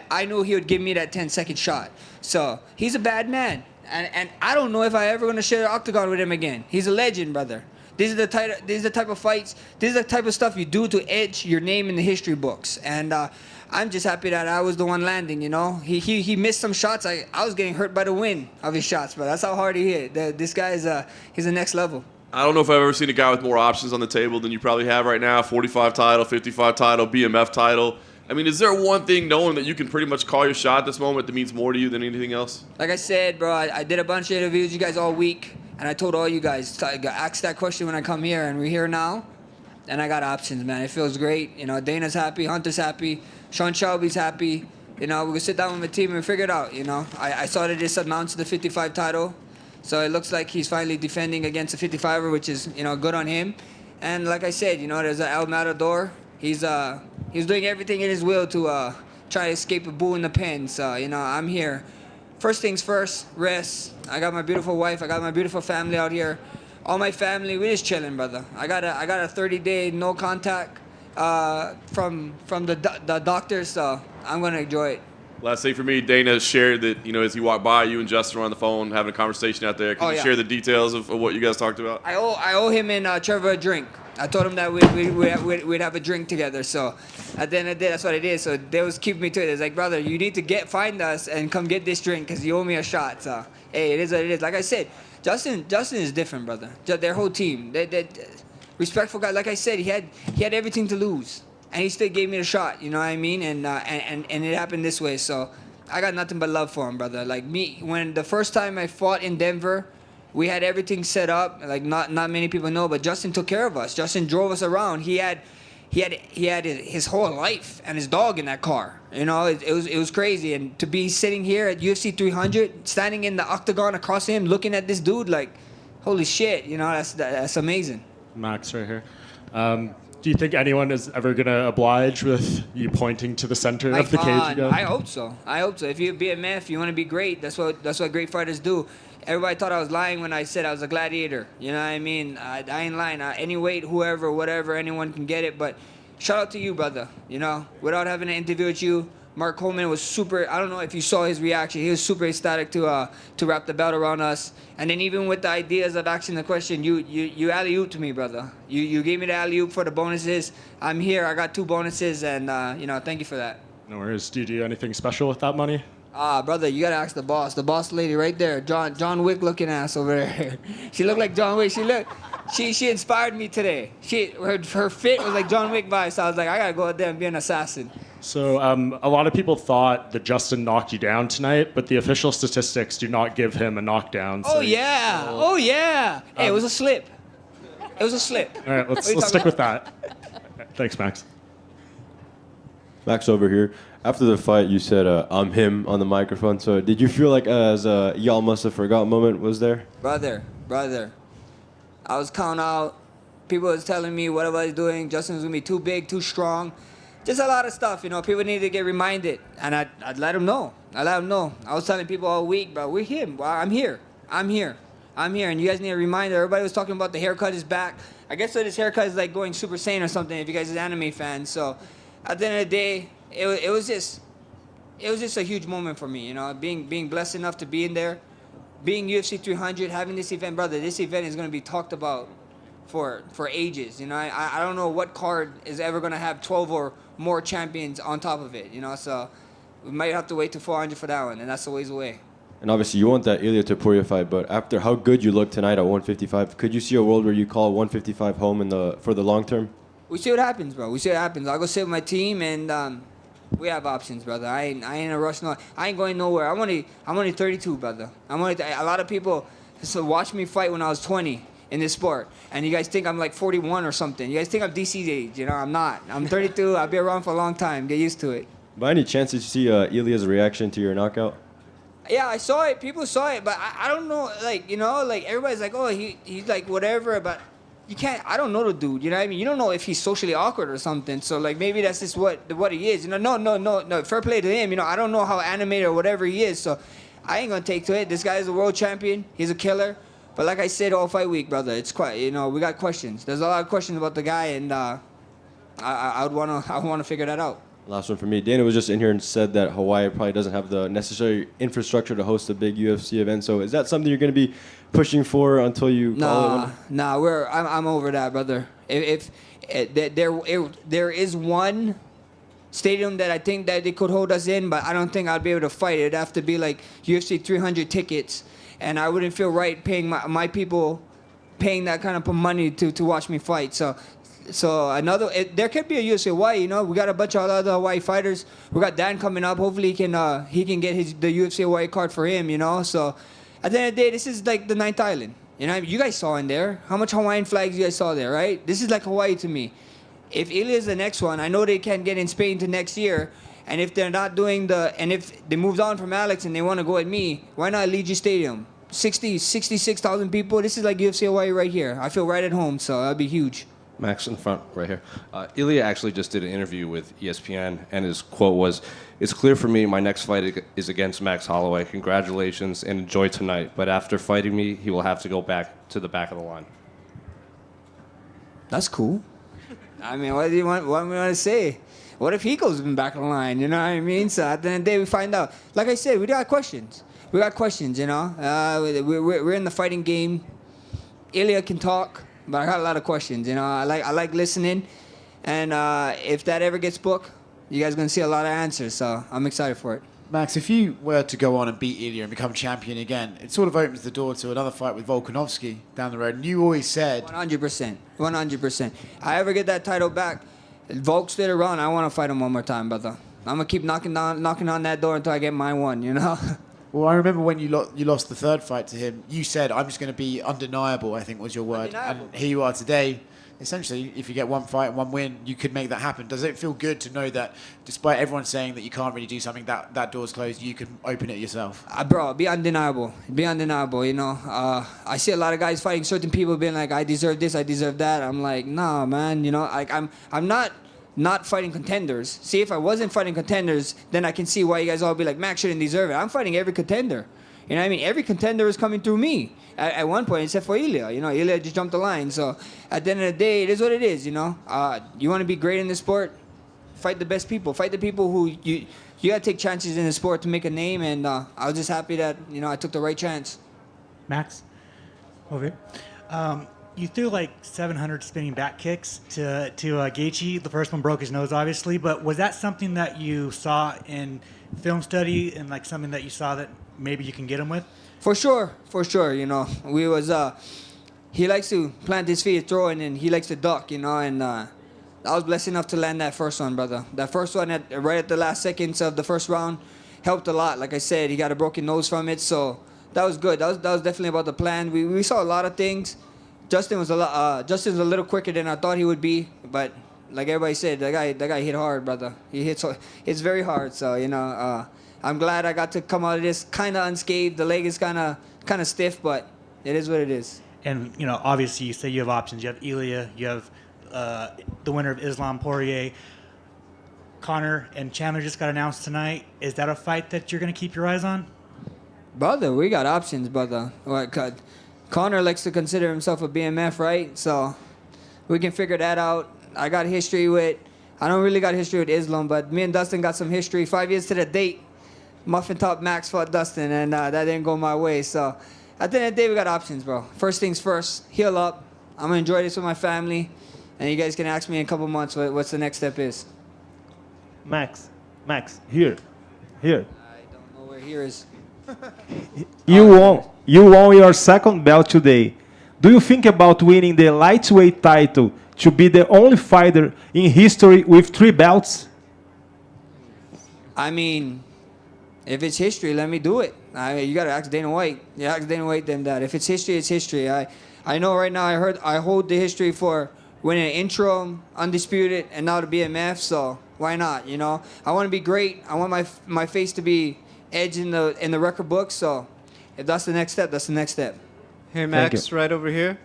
I knew he would give me that 10-second shot. So he's a bad man, and I don't know if I ever gonna share the octagon with him again. He's a legend, brother. These are the type of fights. This is the type of stuff you do to etch your name in the history books. And I'm just happy that I was the one landing. You know, he missed some shots. I was getting hurt by the wind of his shots, but that's how hard he hit. This guy is he's the next level. I don't know if I've ever seen a guy with more options on the table than you probably have right now. 45 title, 55 title, BMF title. I mean, is there one thing, knowing that you can pretty much call your shot at this moment, that means more to you than anything else? Like I said, bro, I did a bunch of interviews with you guys all week, and I told all you guys, ask that question when I come here, and we're here now, and I got options, man. It feels great. You know, Dana's happy, Hunter's happy, Sean Shelby's happy. You know, we're going to sit down with my team and figure it out, you know. I saw that just announced the 55 title, so it looks like he's finally defending against a 55er, which is, you know, good on him. And like I said, you know, there's an El Matador. He's doing everything in his will to try to escape a bull in the pen. So, you know, I'm here. First things first, rest. I got my beautiful wife. I got my beautiful family out here. All my family, we just chilling, brother. I got a 30-day no contact from the doctor, so I'm gonna enjoy it. Last thing for me, Dana shared that, you know, as he walked by, you and Justin were on the phone having a conversation out there. Can you share the details of what you guys talked about? I owe him and Trevor a drink. I told him that we'd have a drink together. So at the end of the day, that's what it is. So they was keeping me to it. It's like, brother, you need to find us and come get this drink because you owe me a shot. So hey, it is what it is. Like I said, Justin is different, brother. Their whole team, they respectful guy. Like I said, he had everything to lose, and he still gave me the shot. You know what I mean? And it happened this way. So I got nothing but love for him, brother. Like me, when the first time I fought in Denver, we had everything set up. Like not many people know, but Justin took care of us. Justin drove us around. He had his whole life and his dog in that car. You know, it was crazy. And to be sitting here at UFC 300, standing in the octagon across him, looking at this dude, like, holy shit. You know, that's amazing. Max, right here. Do you think anyone is ever gonna oblige with you pointing to the center of the cage again? I hope so. If you're BMF, you want to be great. That's what great fighters do. Everybody thought I was lying when I said I was a gladiator. You know what I mean? I ain't lying. Any weight, whoever, whatever, anyone can get it. But shout out to you, brother. You know, without having an interview with you, Mark Coleman was super. I don't know if you saw his reaction. He was super ecstatic to wrap the belt around us. And then even with the ideas of asking the question, you alley-ooped me, brother. You gave me the alley-oop for the bonuses. I'm here. I got 2 bonuses, and you know, thank you for that. No worries. Do you do anything special with that money? Brother, you gotta ask the boss lady right there, John Wick looking ass over there. She looked like John Wick. She inspired me today. Her fit was like John Wick vibes. So I was like, I gotta go out there and be an assassin. So a lot of people thought that Justin knocked you down tonight, but the official statistics do not give him a knockdown. So Oh yeah. Hey, it was a slip. It was a slip. All right, let's What are you stick talking with that. Thanks, Max. Max over here. After the fight, you said, I'm him on the microphone. So did you feel like as a y'all must have forgot moment was there? Brother. I was counting out. People was telling me what I was doing. Justin was gonna be too big, too strong. Just a lot of stuff, People need to get reminded, and I'd let them know. I was telling people all week, bro, we're him. Well, I'm here, and you guys need a reminder. Everybody was talking about the haircut is back. I guess that his haircut is like going Super Saiyan or something. If you guys are anime fans, so at the end of the day, it was just a huge moment for me, being blessed enough to be in there, being UFC 300, having this event, brother. This event is gonna be talked about for ages. I don't know what card is ever gonna have 12 or more champions on top of it. So we might have to wait to 400 for that one, and that's a ways away. And obviously, you want that Ilya Topuria fight, but after how good you look tonight at 155, could you see a world where you call 155 home for the long term? We see what happens, bro. We see what happens. I'll go sit with my team, and we have options, brother. I ain't in a rush. No, I ain't going nowhere. I'm only 32, brother. A lot of people watched me fight when I was 20 in this sport, and you guys think I'm like 41 or something. You guys think I'm DC's age. I'm not. I'm 32. I'll be around for a long time. Get used to it. By any chance, did you see Ilya's reaction to your knockout? Yeah, I saw it. People saw it, but I don't know. Everybody's like, oh, he's like whatever, but you can't. I don't know the dude. You know what I mean? You don't know if he's socially awkward or something. So maybe that's just what he is. No. Fair play to him. I don't know how animated or whatever he is. So I ain't gonna take to it. This guy is a world champion. He's a killer. But like I said all fight week, brother, it's quite. We got questions. There's a lot of questions about the guy, and I would wanna figure that out. Last one for me. Dana was just in here and said that Hawaii probably doesn't have the necessary infrastructure to host a big UFC event. So is that something you're going to be pushing for until you call it? I'm over that, brother. If there is one stadium that I think that they could hold us in, but I don't think I'd be able to fight. It'd have to be like UFC 300 tickets, and I wouldn't feel right paying my people paying that kind of money to watch me fight. So there could be a UFC Hawaii. We got a bunch of other Hawaii fighters. We got Dan coming up. Hopefully he can get the UFC Hawaii card for him. So at the end of the day, this is like the ninth island. You guys saw in there how much Hawaiian flags you guys saw there, right? This is like Hawaii to me. If Ilya is the next one, I know they can't get in Spain to next year. And if they're not doing and if they moved on from Alex and they want to go at me, why not Legion Stadium? 66,000 people. This is like UFC Hawaii right here. I feel right at home, so that'd be huge. Max in the front, right here. Ilya actually just did an interview with ESPN, and his quote was, "It's clear for me my next fight is against Max Holloway. Congratulations and enjoy tonight. But after fighting me, he will have to go back to the back of the line." That's cool. I mean, what do you want to say? What if he goes in the back of the line? You know what I mean? So at the end of the day, we find out. Like I said, we got questions. We're in the fighting game. Ilya can talk. But I got a lot of questions, I like listening, and if that ever gets booked, you guys are gonna see a lot of answers. So I'm excited for it. Max, if you were to go on and beat Ilya and become champion again, it sort of opens the door to another fight with Volkanovski down the road. And you always said 100%. I ever get that title back, Volk's still around. I want to fight him one more time, brother. I'm gonna keep knocking on that door until I get my one. Well, I remember when you lost the third fight to him, you said, I'm just going to be undeniable, I think was your word. Undeniable. And here you are today. Essentially, if you get one fight and one win, you could make that happen. Does it feel good to know that despite everyone saying that you can't really do something, that door's closed, you can open it yourself? Bro, be undeniable. I see a lot of guys fighting certain people being like, I deserve this, I deserve that. I'm like, nah, man. I'm not fighting contenders. See, if I wasn't fighting contenders, then I can see why you guys all be like, Max shouldn't deserve it. I'm fighting every contender. You know what I mean? Every contender is coming through me at one point, except for Ilya. Ilya just jumped the line. So at the end of the day, it is what it is, You want to be great in this sport? Fight the best people. Fight the people who you got to take chances in the sport to make a name. And I was just happy that, I took the right chance. Max, over here. you threw like 700 spinning back kicks to Gaethje. The first one broke his nose, obviously. But was that something that you saw in film study and like something that you saw that maybe you can get him with? For sure. You know, he likes to plant his feet, throw, and then he likes to duck. You know, and I was blessed enough to land that first one, brother. That first one right at the last seconds of the first round helped a lot. Like I said, he got a broken nose from it, so that was good. That was definitely about the plan. We saw a lot of things. Justin's a little quicker than I thought he would be, but like everybody said, that guy hit hard, brother. It's very hard. So you know, I'm glad I got to come out of this kind of unscathed. The leg is kind of stiff, but it is what it is. And you know, obviously, you say you have options. You have Ilya. You have the winner of Islam Poirier. Conor and Chandler just got announced tonight. Is that a fight that you're going to keep your eyes on? Brother, we got options, brother. Conor likes to consider himself a BMF, right? So we can figure that out. I don't really got history with Islam, but me and Dustin got some history. 5 years to the date, Muffin Top Max fought Dustin, and that didn't go my way. So at the end of the day, we got options, bro. First things first, heal up. I'm going to enjoy this with my family, and you guys can ask me in a couple months what's the next step is. Max, here. I don't know where here is. You won your second belt today. Do you think about winning the lightweight title to be the only fighter in history with 3 belts? I mean, if it's history, let me do it. You gotta ask Dana White. You ask Dana White them that. If it's history, it's history. I know right now I hold the history for winning an interim, undisputed, and now the BMF. So why not? You know, I want to be great. I want my face to be edge in the record book. So if that's the next step, that's the next step. Hey Max, right over here.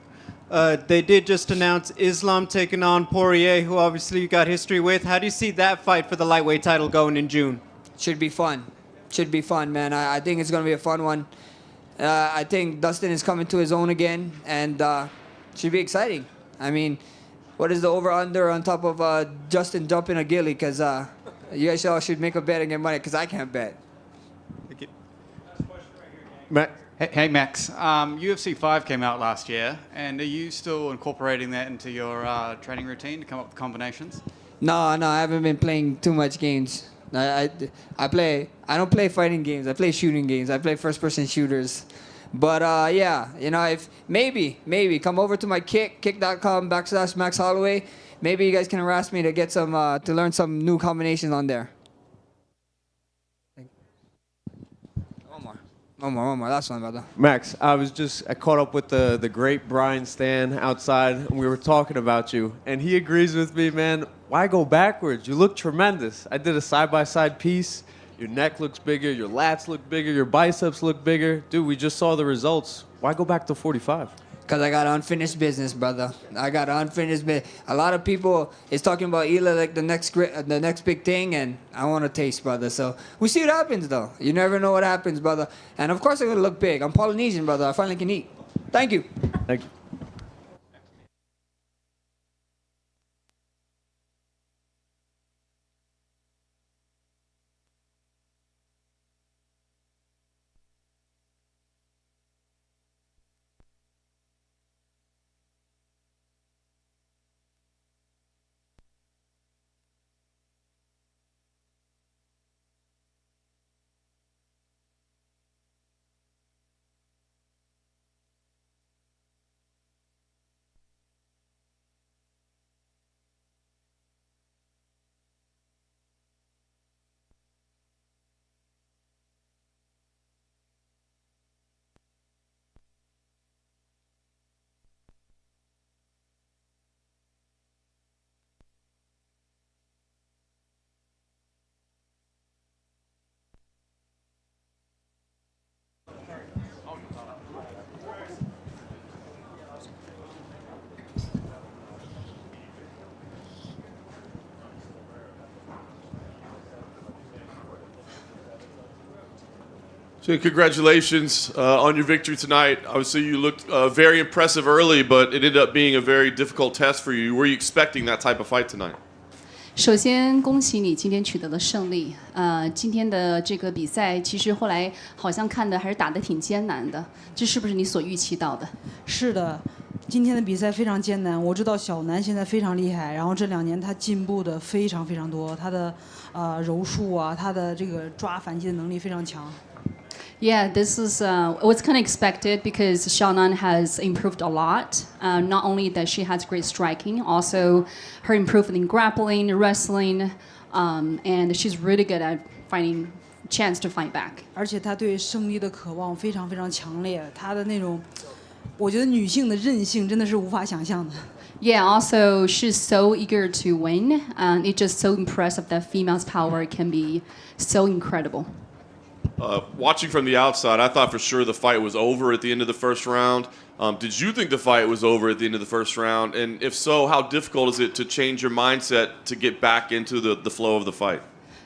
They did just announce Islam taking on Poirier, who obviously you got history with. How do you see that fight for the lightweight title going in June? Should be fun, man. I think it's gonna be a fun one. I think Dustin is coming to his own again, and should be exciting. I mean, what is the over/under on top of Justin dumping a Gilly? Because you guys all should make a bet and get money, because I can't bet. Thank you. Hey Max, UFC 5 came out last year, and are you still incorporating that into your training routine to come up with combinations? No, I haven't been playing too much games. I don't play fighting games. I play shooting games. I play first-person shooters. But yeah, you know, if maybe come over to my kick.com/Max Holloway. Maybe you guys can harass me to get some to learn some new combinations on there. One more. Last one, brother. Max, I caught up with the great Brian Stan outside, and we were talking about you, and he agrees with me, man. Why go backwards? You look tremendous. I did a side-by-side piece. Your neck looks bigger, your lats look bigger, your biceps look bigger. Dude, we just saw the results. Why go back to 45? Because I got unfinished business, brother. I got unfinished business. A lot of people is talking about Ela like the next big thing, and I want to taste, brother. So we see what happens, though. You never know what happens, brother. And of course I'm going to look big. I'm Polynesian, brother. I finally can eat. Thank you. Thank you. So congratulations on your victory tonight. Obviously, you looked very impressive early, but it ended up being a very difficult test for you. Were you expecting that type of fight tonight? 首先，恭喜你今天取得了胜利。今天的这个比赛，其实后来好像看的还是打得挺艰难的，这是不是你所预期到的？是的，今天的比赛非常艰难，我知道小南现在非常厉害，然后这2年他进步的非常非常多，他的柔术啊，他的这个抓反击的能力非常强。Yeah, this is what's kind of expected because Xiaonan has improved a lot. Not only that she has great striking, also her improvement in grappling, wrestling, and she's really good at finding chance to fight back. 而且她对胜利的渴望非常非常强烈，她的那种，我觉得女性的韧性真的是无法想象的。Yeah, also she's so eager to win, and it's just so impressive that females' power can be so incredible. Watching from the outside, I thought for sure the fight was over at the end of the first round. Did you think the fight was over at the end of the first round? And if so, how difficult is it to change your mindset to get back into the flow of the fight?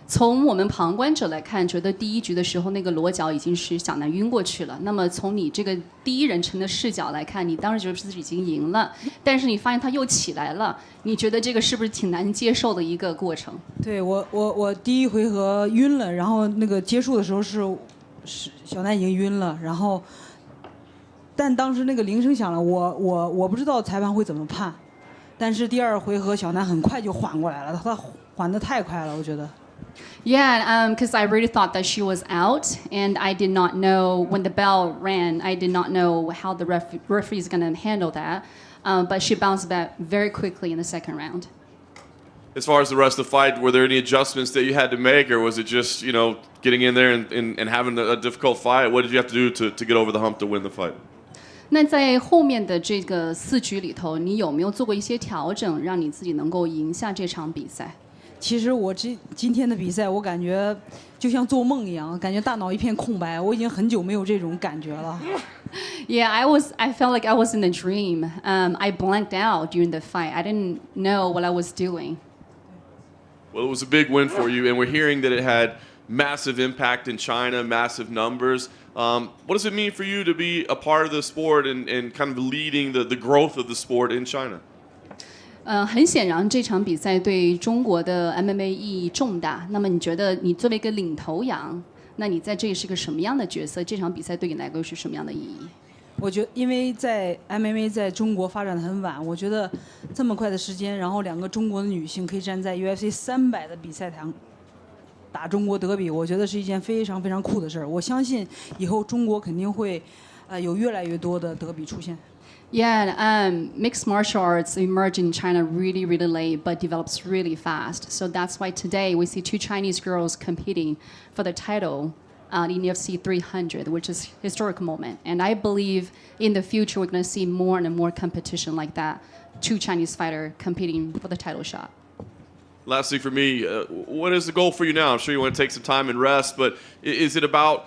从我们旁观者来看，觉得第一局的时候那个裸脚已经是小南晕过去了。那么从你这个第一人称的视角来看，你当时觉得自己已经赢了，但是你发现他又起来了，你觉得这个是不是挺难接受的一个过程？对我第一回合晕了，然后那个结束的时候是小南已经晕了，然后但当时那个铃声响了，我不知道裁判会怎么判，但是第2回合小南很快就缓过来了，他缓得太快了，我觉得。Yeah, because I really thought that she was out, and I did not know when the bell rang. I did not know how the referee is going to handle that, but she bounced back very quickly in the second round. As far as the rest of the fight, were there any adjustments that you had to make, or was it just getting in there and having a difficult fight? What did you have to do to get over the hump to win the fight? 那在后面的这个4局里头，你有没有做过一些调整，让你自己能够赢下这场比赛？其实我今天的比赛，我感觉就像做梦一样，感觉大脑一片空白。我已经很久没有这种感觉了。Yeah, I felt like I was in a dream. I blanked out during the fight. I didn't know what I was doing. Well, it was a big win for you, and we're hearing that it had massive impact in China, massive numbers. What does it mean for you to be a part of the sport and kind of leading the growth of the sport in China? 很显然，这场比赛对中国的 MMA 意义重大。那么，你觉得你作为一个领头羊，那你在这里是个什么样的角色？这场比赛对你来说是什么样的意义？我觉得，因为在 MMA 在中国发展的很晚，我觉得这么快的时间，然后2个中国的女性可以站在 UFC 300的比赛台打中国德比，我觉得是一件非常非常酷的事儿。我相信以后中国肯定会有越来越多的德比出现。Yeah, mixed martial arts emerged in China really, really late, but develops really fast. So that's why today we see 2 Chinese girls competing for the title in UFC 300, which is a historic moment. And I believe in the future we're going to see more and more competition like that. 2 Chinese fighters competing for the title shot. Last thing for me, what is the goal for you now? I'm sure you want to take some time and rest, but is it about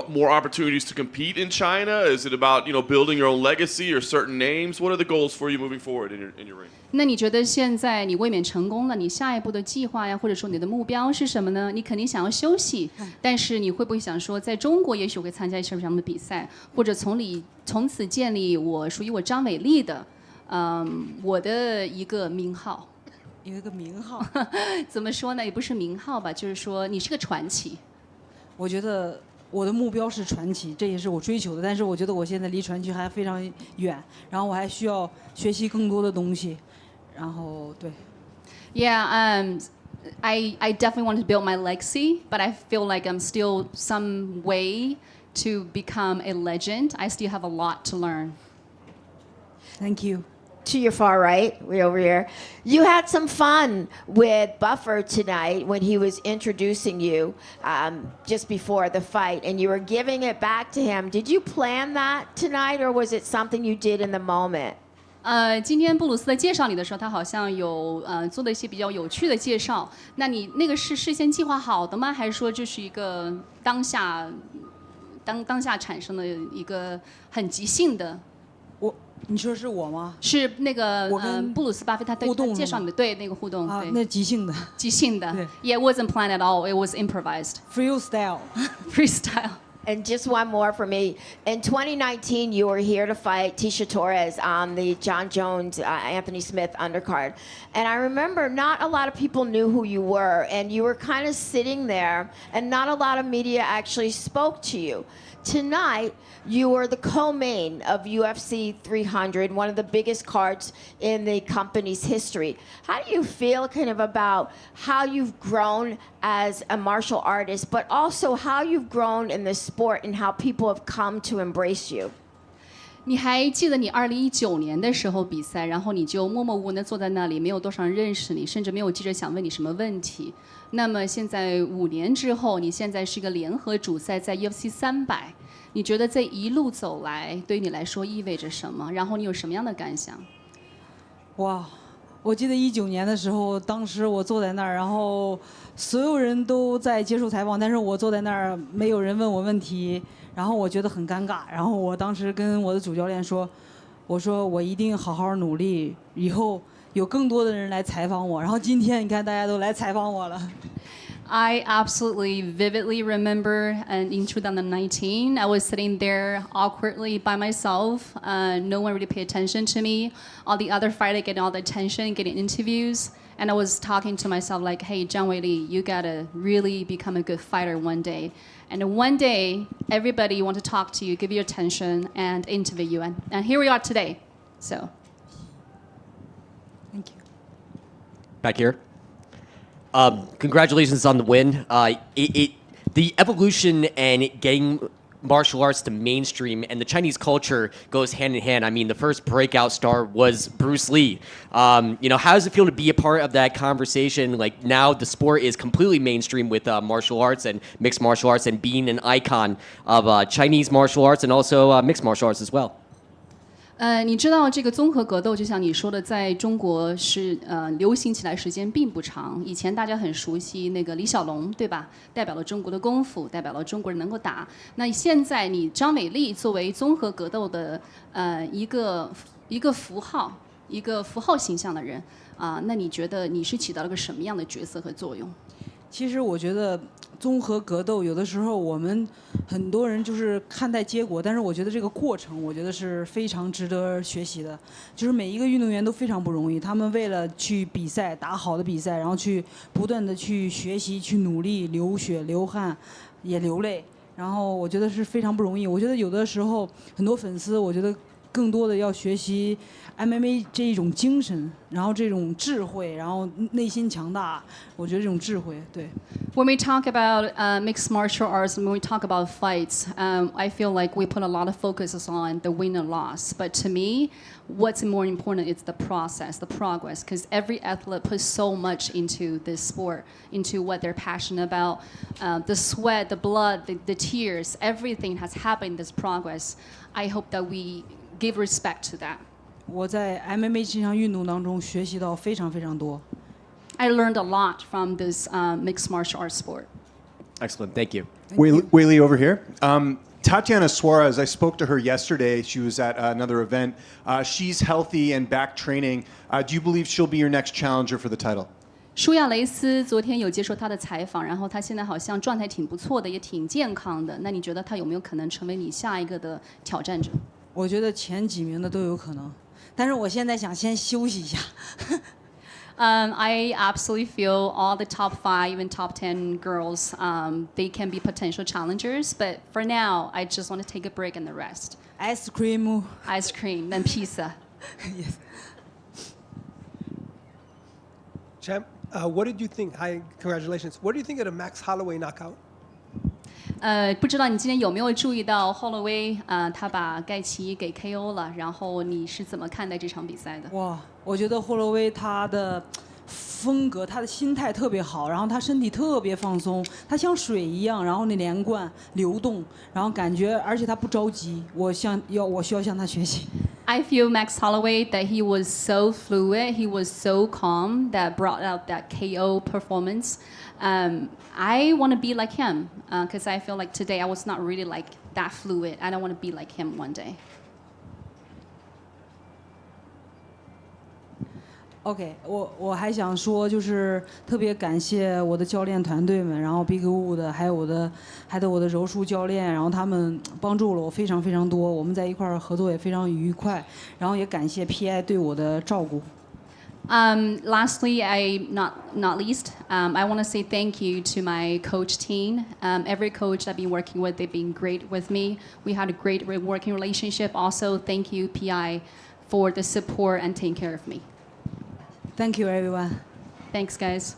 more opportunities to compete in China? Is it about building your own legacy or certain names? What are the goals for you moving forward in your ring? 那你觉得现在你卫冕成功了，你下一步的计划呀，或者说你的目标是什么呢？你肯定想要休息，但是你会不会想说，在中国也许会参加什么样的比赛，或者从此建立我属于我张伟丽的，我的一个名号？有一个名号，怎么说呢？也不是名号吧，就是说你是个传奇。我觉得。我的目标是传奇，这也是我追求的。但是我觉得我现在离传奇还非常远，然后我还需要学习更多的东西。然后对。Yeah, I definitely want to build my legacy, but I feel like I'm still some way to become a legend. I still have a lot to learn. Thank you. To your far right, way over here. You had some fun with Buffer tonight when he was introducing you just before the fight, and you were giving it back to him. Did you plan that tonight, or was it something you did in the moment? 今天布鲁斯在介绍你的时候，他好像有做了一些比较有趣的介绍。那你那个是事先计划好的吗？还是说这是一个当下产生的一个很即兴的？你说是我吗？是那个布鲁斯巴菲他介绍你的对那个互动啊，那即兴的。即兴的。Yeah, it wasn't planned at all. It was improvised. Freestyle. Freestyle. And just one more for me. In 2019, you were here to fight Tisha Torres on the John Jones, Anthony Smith undercard. And I remember not a lot of people knew who you were, and you were kind of sitting there, and not a lot of media actually spoke to you. Tonight, you were the co-main of UFC 300, one of the biggest cards in the company's history. How do you feel kind of about how you've grown as a martial artist, but also how you've grown in the sport and how people have come to embrace you? 你还记得你2019年的时候比赛，然后你就默默无闻地坐在那里，没有多少人认识你，甚至没有记者想问你什么问题。那么现在5年之后，你现在是一个联合主赛，在 UFC 300，你觉得这一路走来对你来说意味着什么？然后你有什么样的感想？哇，我记得19年的时候，当时我坐在那儿，然后所有人都在接受采访，但是我坐在那儿，没有人问我问题。然后我觉得很尴尬，然后我当时跟我的主教练说，我说我一定好好努力，以后有更多的人来采访我。然后今天你看大家都来采访我了。I absolutely vividly remember in 2019, I was sitting there awkwardly by myself. No one really paid attention to me. All the other fighters getting all the attention, getting interviews. And I was talking to myself like, hey, Zhang Weili, you gotta really become a good fighter one day. And one day, everybody want to talk to you, give you attention, and interview you. And here we are today. So. Thank you. Back here. Congratulations on the win. The evolution and getting martial arts to mainstream and the Chinese culture goes hand in hand. I mean, the first breakout star was Bruce Lee. How does it feel to be a part of that conversation? Like now the sport is completely mainstream with martial arts and mixed martial arts and being an icon of Chinese martial arts and also mixed martial arts as well. 你知道这个综合格斗，就像你说的，在中国是流行起来时间并不长。以前大家很熟悉那个李小龙，对吧？代表了中国的功夫，代表了中国人能够打。那现在你张伟丽作为综合格斗的一个符号，一个符号形象的人那你觉得你是起到了个什么样的角色和作用？其实我觉得综合格斗有的时候我们很多人就是看待结果，但是我觉得这个过程我觉得是非常值得学习的。就是每一个运动员都非常不容易，他们为了去比赛打好的比赛，然后去不断的去学习去努力，流血流汗也流泪，然后我觉得是非常不容易。我觉得有的时候很多粉丝我觉得更多的要学习 MMA 这一种精神，然后这种智慧，然后内心强大，我觉得这种智慧，对。When we talk about mixed martial arts, when we talk about fights, I feel like we put a lot of focus on the win and loss. But to me, what's more important is the process, the progress, because every athlete puts so much into this sport, into what they're passionate about. The sweat, the blood, the tears, everything has happened in this progress. I hope that we give respect to that. 我在 MMA 这项运动当中学习到非常非常多。I learned a lot from this mixed martial arts sport. Excellent, thank you. Weili over here. Tatiana Suarez, I spoke to her yesterday. She was at another event. She's healthy and back training. Do you believe she'll be your next challenger for the title? 舒亚雷斯昨天有接受她的采访，然后她现在好像状态挺不错的，也挺健康的。那你觉得她有没有可能成为你下一个的挑战者？我觉得前几名的都有可能。但是我现在想先休息一下。I absolutely feel all the top 5, even top 10 girls, they can be potential challengers. But for now, I just want to take a break and the rest. Ice cream, then pizza. Yes. Champ, what did you think? Hi, congratulations. What do you think of the Max Holloway knockout? 不知道你今天有没有注意到 Holloway 他把盖奇给 KO 了，然后你是怎么看待这场比赛的？哇，我觉得霍洛威他的风格，他的心态特别好，然后他身体特别放松，他像水一样，然后那连贯流动，然后感觉，而且他不着急，我需要向他学习。I feel Max Holloway that he was so fluid, he was so calm that brought out that KO performance. I want to be like him because I feel like today I was not really like that fluid. I don't want to be like him one day. OK，我还想说，就是特别感谢我的教练团队们，然后 Big Wu 的，还有我的柔术教练，然后他们帮助了我非常非常多，我们在一块儿合作也非常愉快，然后也感谢 PI 对我的照顾。Lastly, not least, I want to say thank you to my coach team. Every coach I've been working with, they've been great with me. We had a great working relationship. Also, thank you, PI, for the support and taking care of me. Thank you, everyone. Thanks, guys.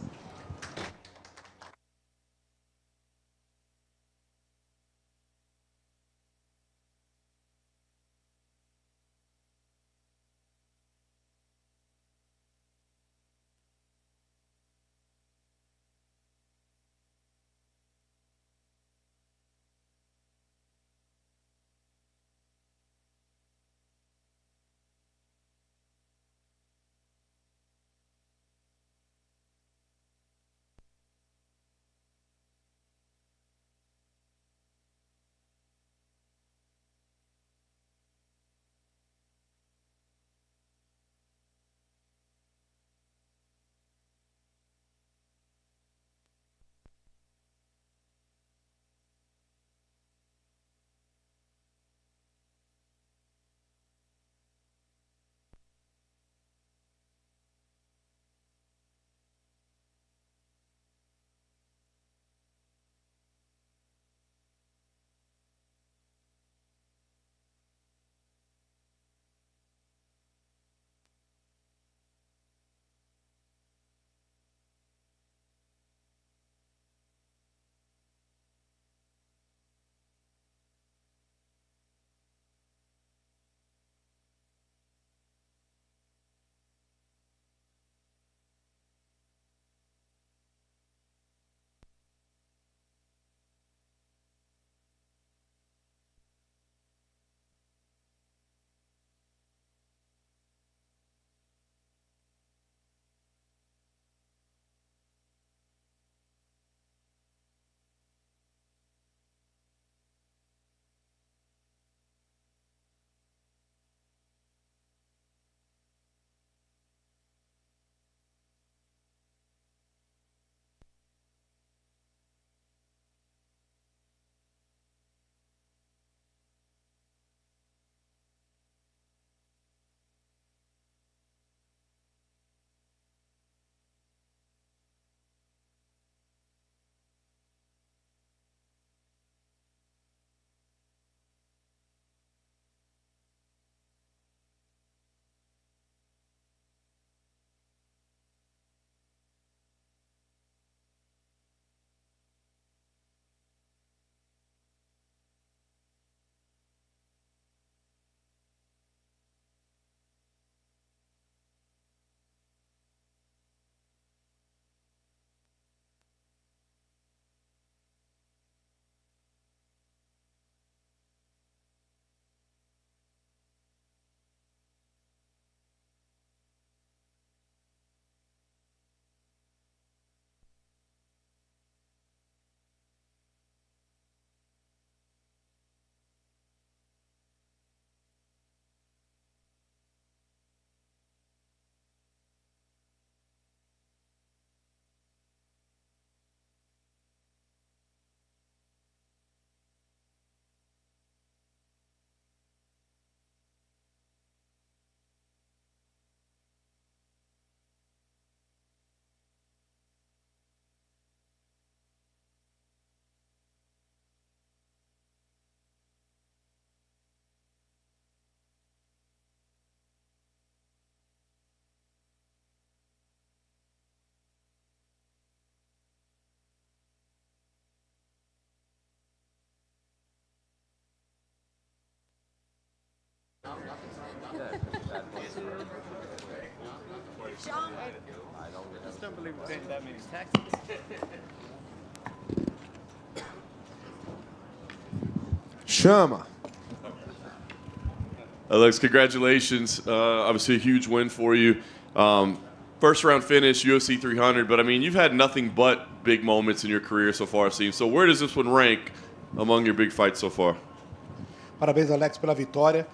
I just don't believe we're paying that many taxes. Chama. Alex, congratulations. Obviously a huge win for you. First round finish, UFC 300, but I mean, you've had nothing but big moments in your career so far, it seems. So where does this one rank among your big fights so far? Parabéns, Alex, pela vitória.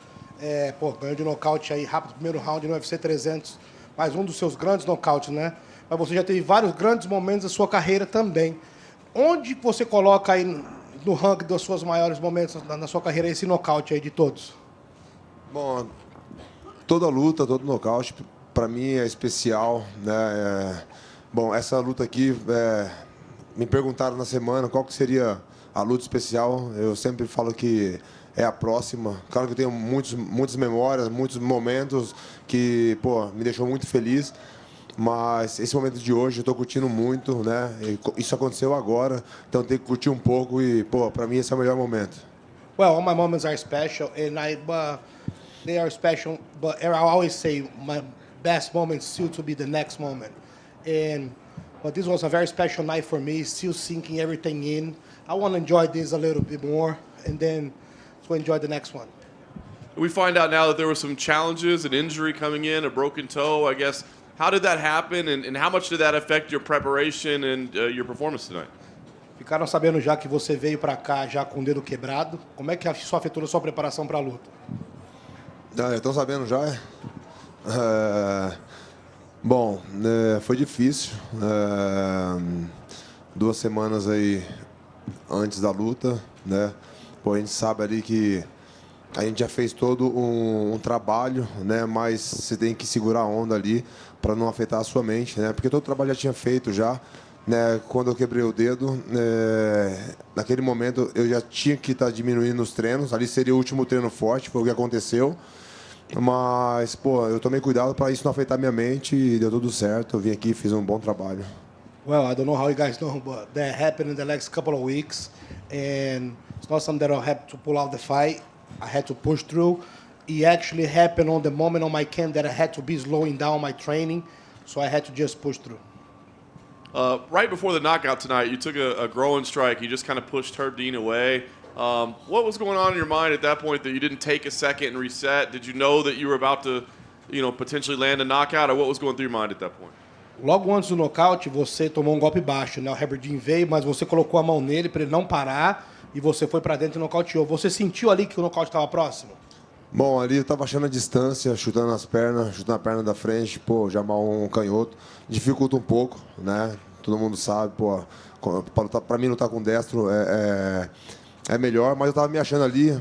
Ganhou de nocaute aí rápido, primeiro round no UFC 300. mas um dos seus grandes nocautes, né? Mas você já teve vários grandes momentos da sua carreira também. Onde você coloca aí no ranking dos seus maiores momentos na sua carreira esse nocaute aí de todos? Bom, toda luta, todo nocaute, para mim é especial, né? Bom, essa luta aqui, me perguntaram na semana qual que seria a luta especial. Eu sempre falo que é a próxima. Claro que eu tenho muitas memórias, muitos momentos que, pô, me deixou muito feliz. Mas esse momento de hoje eu estou curtindo muito, né? Isso aconteceu agora, então eu tenho que curtir um pouco e, pô, para mim esse é o melhor momento. Well, all my moments are special, and they are special. But I always say my best moment still to be the next moment. But this was a very special night for me. Still sinking everything in. I want to enjoy this a little bit more, and then to enjoy the next one. We find out now that there were some challenges, an injury coming in, a broken toe, I guess. How did that happen, and how much did that affect your preparation and your performance tonight? Ficaram sabendo já que você veio para cá já com o dedo quebrado. Como é que isso afetou a sua preparação para a luta? Estão sabendo já? Bom, foi difícil. 2 semanas aí antes da luta, né? Pô, a gente sabe ali que a gente já fez todo um trabalho, né? Mas você tem que segurar a onda ali para não afetar a sua mente, né? Porque todo o trabalho já tinha feito já, né? Quando eu quebrei o dedo, naquele momento eu já tinha que estar diminuindo os treinos. Ali seria o último treino forte, foi o que aconteceu. Mas, pô, eu tomei cuidado para isso não afetar minha mente e deu tudo certo. Eu vim aqui e fiz um bom trabalho. Well, I don't know how you guys know, but that happened in the next couple of weeks, and it's not something that I have to pull out the fight. I had to push through. It actually happened on the moment on my camp that I had to be slowing down my training, so I had to just push through. Right before the knockout tonight, you took a growing strike. You just kind of pushed Herb Dean away. What was going on in your mind at that point that you didn't take a second and reset? Did you know that you were about to, potentially land a knockout, or what was going through your mind at that point? Logo antes do nocaute, você tomou um golpe baixo, né? O Herb Dean veio, mas você colocou a mão nele para ele não parar e você foi para dentro e nocauteou. Você sentiu ali que o nocaute estava próximo? Bom, ali eu estava achando a distância, chutando as pernas, chutando a perna da frente, pô, Jamahal um canhoto. Dificulta um pouco, né? Todo mundo sabe, pô, para mim lutar com destro é melhor, mas eu estava me achando ali,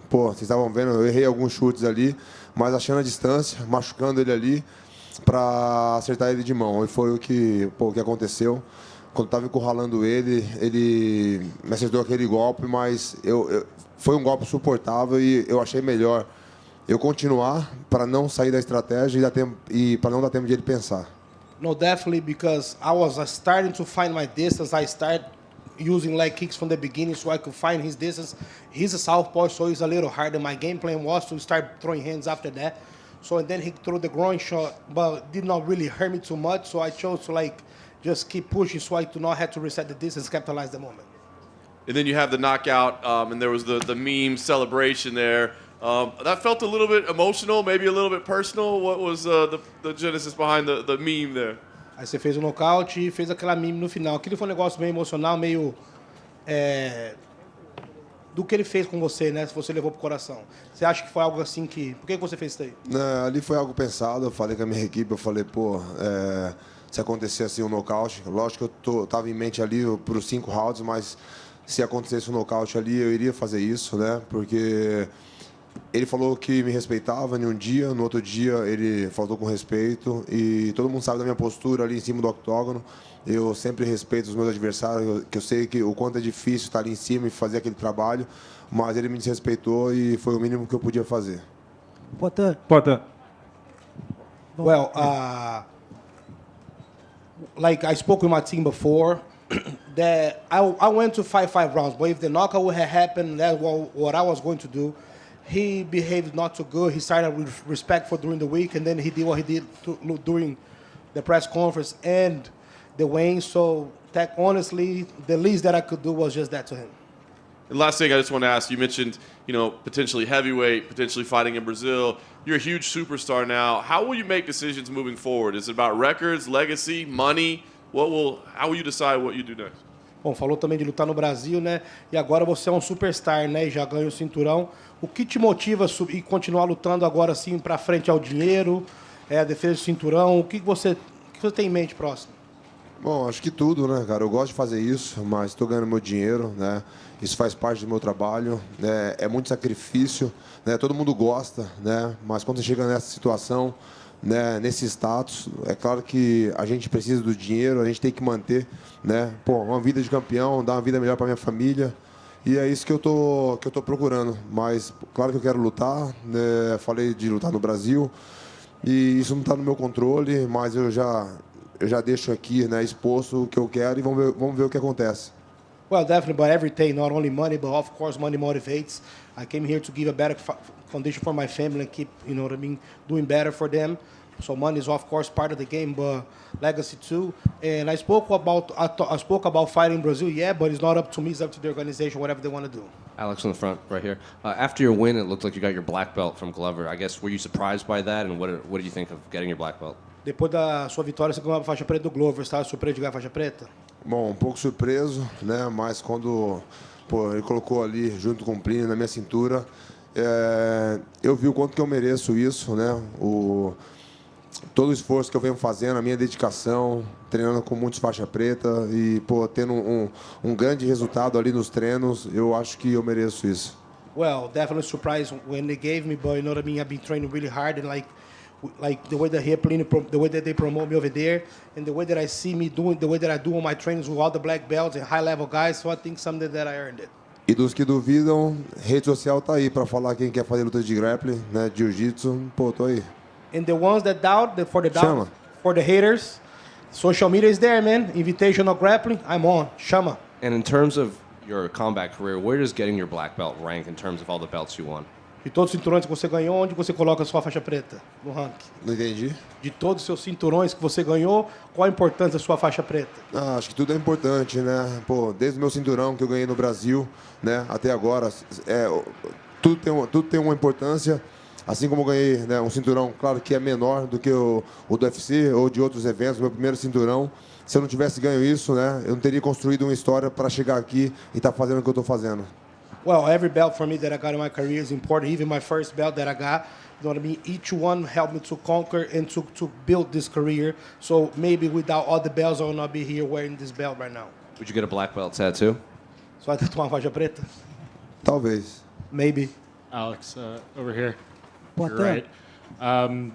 pô, vocês estavam vendo, eu errei alguns chutes ali, mas achando a distância, machucando ele ali para acertar ele de mão. E foi o que aconteceu. Quando estava encurralando ele me acertou aquele golpe, mas foi um golpe suportável e eu achei melhor eu continuar para não sair da estratégia e para não dar tempo de ele pensar. No, definitely, because I was starting to find my distance. I started using leg kicks from the beginning so I could find his distance. He's a southpaw, so he's a little harder. My game plan was to start throwing hands after that. So and then he threw the groin shot, but did not really hurt me too much. So I chose to just keep pushing so I do not have to reset the distance, capitalize the moment. And then you have the knockout, and there was the meme celebration there. That felt a little bit emotional, maybe a little bit personal. What was the genesis behind the meme there? Aí você fez o nocaute e fez aquela meme no final. Aquilo foi um negócio meio emocional, meio do que ele fez com você, né? Se você levou pro coração. Você acha que foi algo assim que... Por que você fez isso aí? Ali foi algo pensado. Eu falei com a minha equipe, eu falei, pô, se acontecer assim um nocaute, lógico que eu tava em mente ali para os 5 rounds, mas se acontecesse um nocaute ali, eu iria fazer isso, né? Porque ele falou que me respeitava em um dia, no outro dia ele faltou com respeito e todo mundo sabe da minha postura ali em cima do octógono. Eu sempre respeito os meus adversários, que eu sei que o quanto é difícil estar ali em cima e fazer aquele trabalho, mas ele me desrespeitou e foi o mínimo que eu podia fazer. Potan. Well, like I spoke with my team before, that I went to fight 5 rounds, but if the knockout would have happened, that's what I was going to do. He behaved not too good. He started with respectful during the week, and then he did what he did during the press conference and the weigh-in. So, that honestly, the least that I could do was just that to him. And last thing I just want to ask, you mentioned, potentially heavyweight, potentially fighting in Brazil. You're a huge superstar now. How will you make decisions moving forward? Is it about records, legacy, money? How will you decide what you do next? Bom, falou também de lutar no Brasil, né? E agora você é um superstar, né? E já ganhou o cinturão. O que te motiva a continuar lutando agora assim para frente ao dinheiro? a defesa do cinturão? O que você tem em mente próximo? Bom, acho que tudo, né, cara? Eu gosto de fazer isso, mas estou ganhando meu dinheiro, né? Isso faz parte do meu trabalho, né? É muito sacrifício, né? Todo mundo gosta, né? Mas quando você chega nessa situação, né, nesse status, é claro que a gente precisa do dinheiro, a gente tem que manter, né? Pô, uma vida de campeão, dar uma vida melhor para minha família. E é isso que eu tô procurando. Mas claro que eu quero lutar, né? Falei de lutar no Brasil e isso não está no meu controle, mas eu já deixo aqui, né, exposto o que eu quero e vamos ver o que acontece. Well, definitely, but everything, not only money, but of course money motivates. I came here to give a better foundation for my family and keep, you know what I mean, doing better for them. So money is of course part of the game, but legacy too. And I spoke about fighting in Brazil, yeah, but it's not up to me, it's up to the organization, whatever they want to do. Alex in the front, right here. After your win, it looked like you got your black belt from Glover. I guess, were you surprised by that, and what do you think of getting your black belt? Depois da sua vitória, você ganhou a faixa preta do Glover. Você estava surpreso de ganhar a faixa preta? Bom, um pouco surpreso, né? Mas quando ele colocou ali junto com o Plínio na minha cintura, eu vi o quanto que eu mereço isso, né? Todo o esforço que eu venho fazendo, a minha dedicação, treinando com muitos faixa preta e tendo um grande resultado ali nos treinos, eu acho que eu mereço isso. Well, definitely surprised when they gave me, but you know what I mean. I've been training really hard and like the way that the way that they promote me over there, and the way that I see me doing, the way that I do on my trainings with all the black belts and high level guys. So I think something that I earned it. E dos que duvidam, rede social tá aí para falar quem quer fazer luta de grappling, né, jiu-jitsu, tô aí. And the ones that doubt, for the haters, social media is there, man. Invitational grappling, I'm on. Chama. And in terms of your combat career, where does getting your black belt rank in terms of all the belts you won? De todos os cinturões que você ganhou, onde você coloca a sua faixa preta no ranking? Não entendi. De todos os seus cinturões que você ganhou, qual a importância da sua faixa preta? Acho que tudo é importante, né? Desde o meu cinturão que eu ganhei no Brasil, né, até agora, tudo tem uma importância. Assim como eu ganhei, né, um cinturão, claro que é menor do que o do UFC ou de outros eventos, meu primeiro cinturão. Se eu não tivesse ganho isso, né, eu não teria construído uma história para chegar aqui e estar fazendo o que eu estou fazendo. Well, every belt for me that I got in my career is important. Even my first belt that I got, you know what I mean? Each one helped me to conquer and to build this career. So maybe without all the belts, I will not be here wearing this belt right now. Would you get a black belt tattoo? So I tatuar uma faixa preta? Talvez. Maybe. Alex, over here. What You're the? right.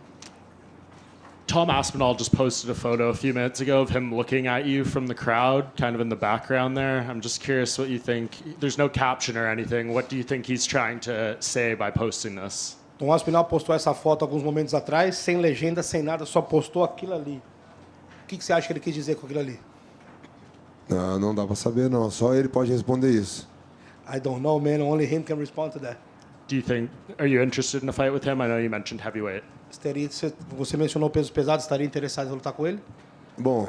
Tom Aspinall just posted a photo a few minutes ago of him looking at you from the crowd, kind of in the background there. I'm just curious what you think. There's no caption or anything. What do you think he's trying to say by posting this? Tom Aspinall postou essa foto alguns momentos atrás, sem legenda, sem nada, só postou aquilo ali. O que você acha que ele quis dizer com aquilo ali? Não dá para saber, não. Só ele pode responder isso. I don't know, man. Only him can respond to that. Do you think, are you interested in a fight with him? I know you mentioned heavyweight. Você mencionou peso pesado, estaria interessado em lutar com ele? Bom,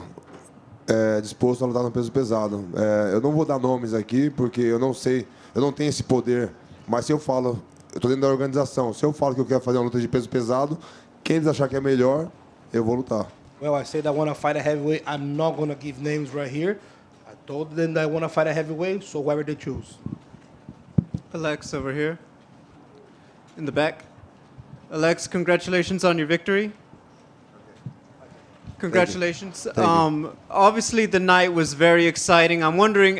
disposto a lutar no peso pesado. Eu não vou dar nomes aqui, porque eu não sei, eu não tenho esse poder. Mas se eu falo, eu estou dentro da organização, se eu falo que eu quero fazer uma luta de peso pesado, quem eles achar que é melhor, eu vou lutar. Well, I said I want to fight a heavyweight. I'm not going to give names right here. I told them that I want to fight a heavyweight, so whoever they choose. Alex over here. In the back. Alex, congratulations on your victory. Congratulations. Thank you. Obviously, the night was very exciting. I'm wondering.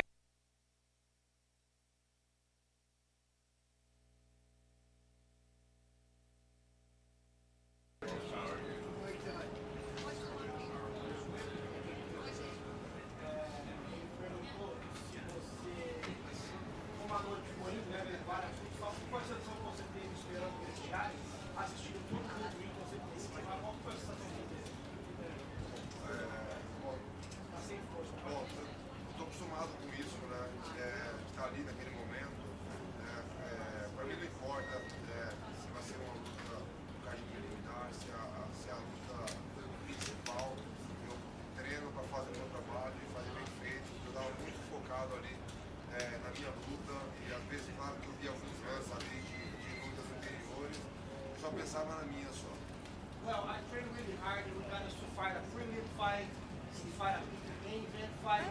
Well, I trained really hard and we got us to fight a premium fight, to fight a main event fight.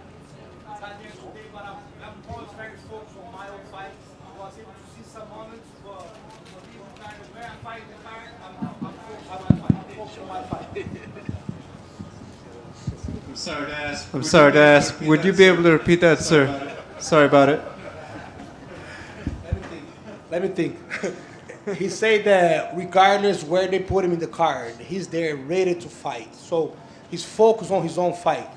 Got there today, but I'm always very focused on my own fights. I was able to see some moments, but for me, where I fight the card, I'm focused on my fight. I'm focused on my I'm sorry to ask. Would you be able to repeat that, sir? Sorry about it. Let me think. He said that regardless where they put him in the card, he's there ready to fight. So he's focused on his own fight.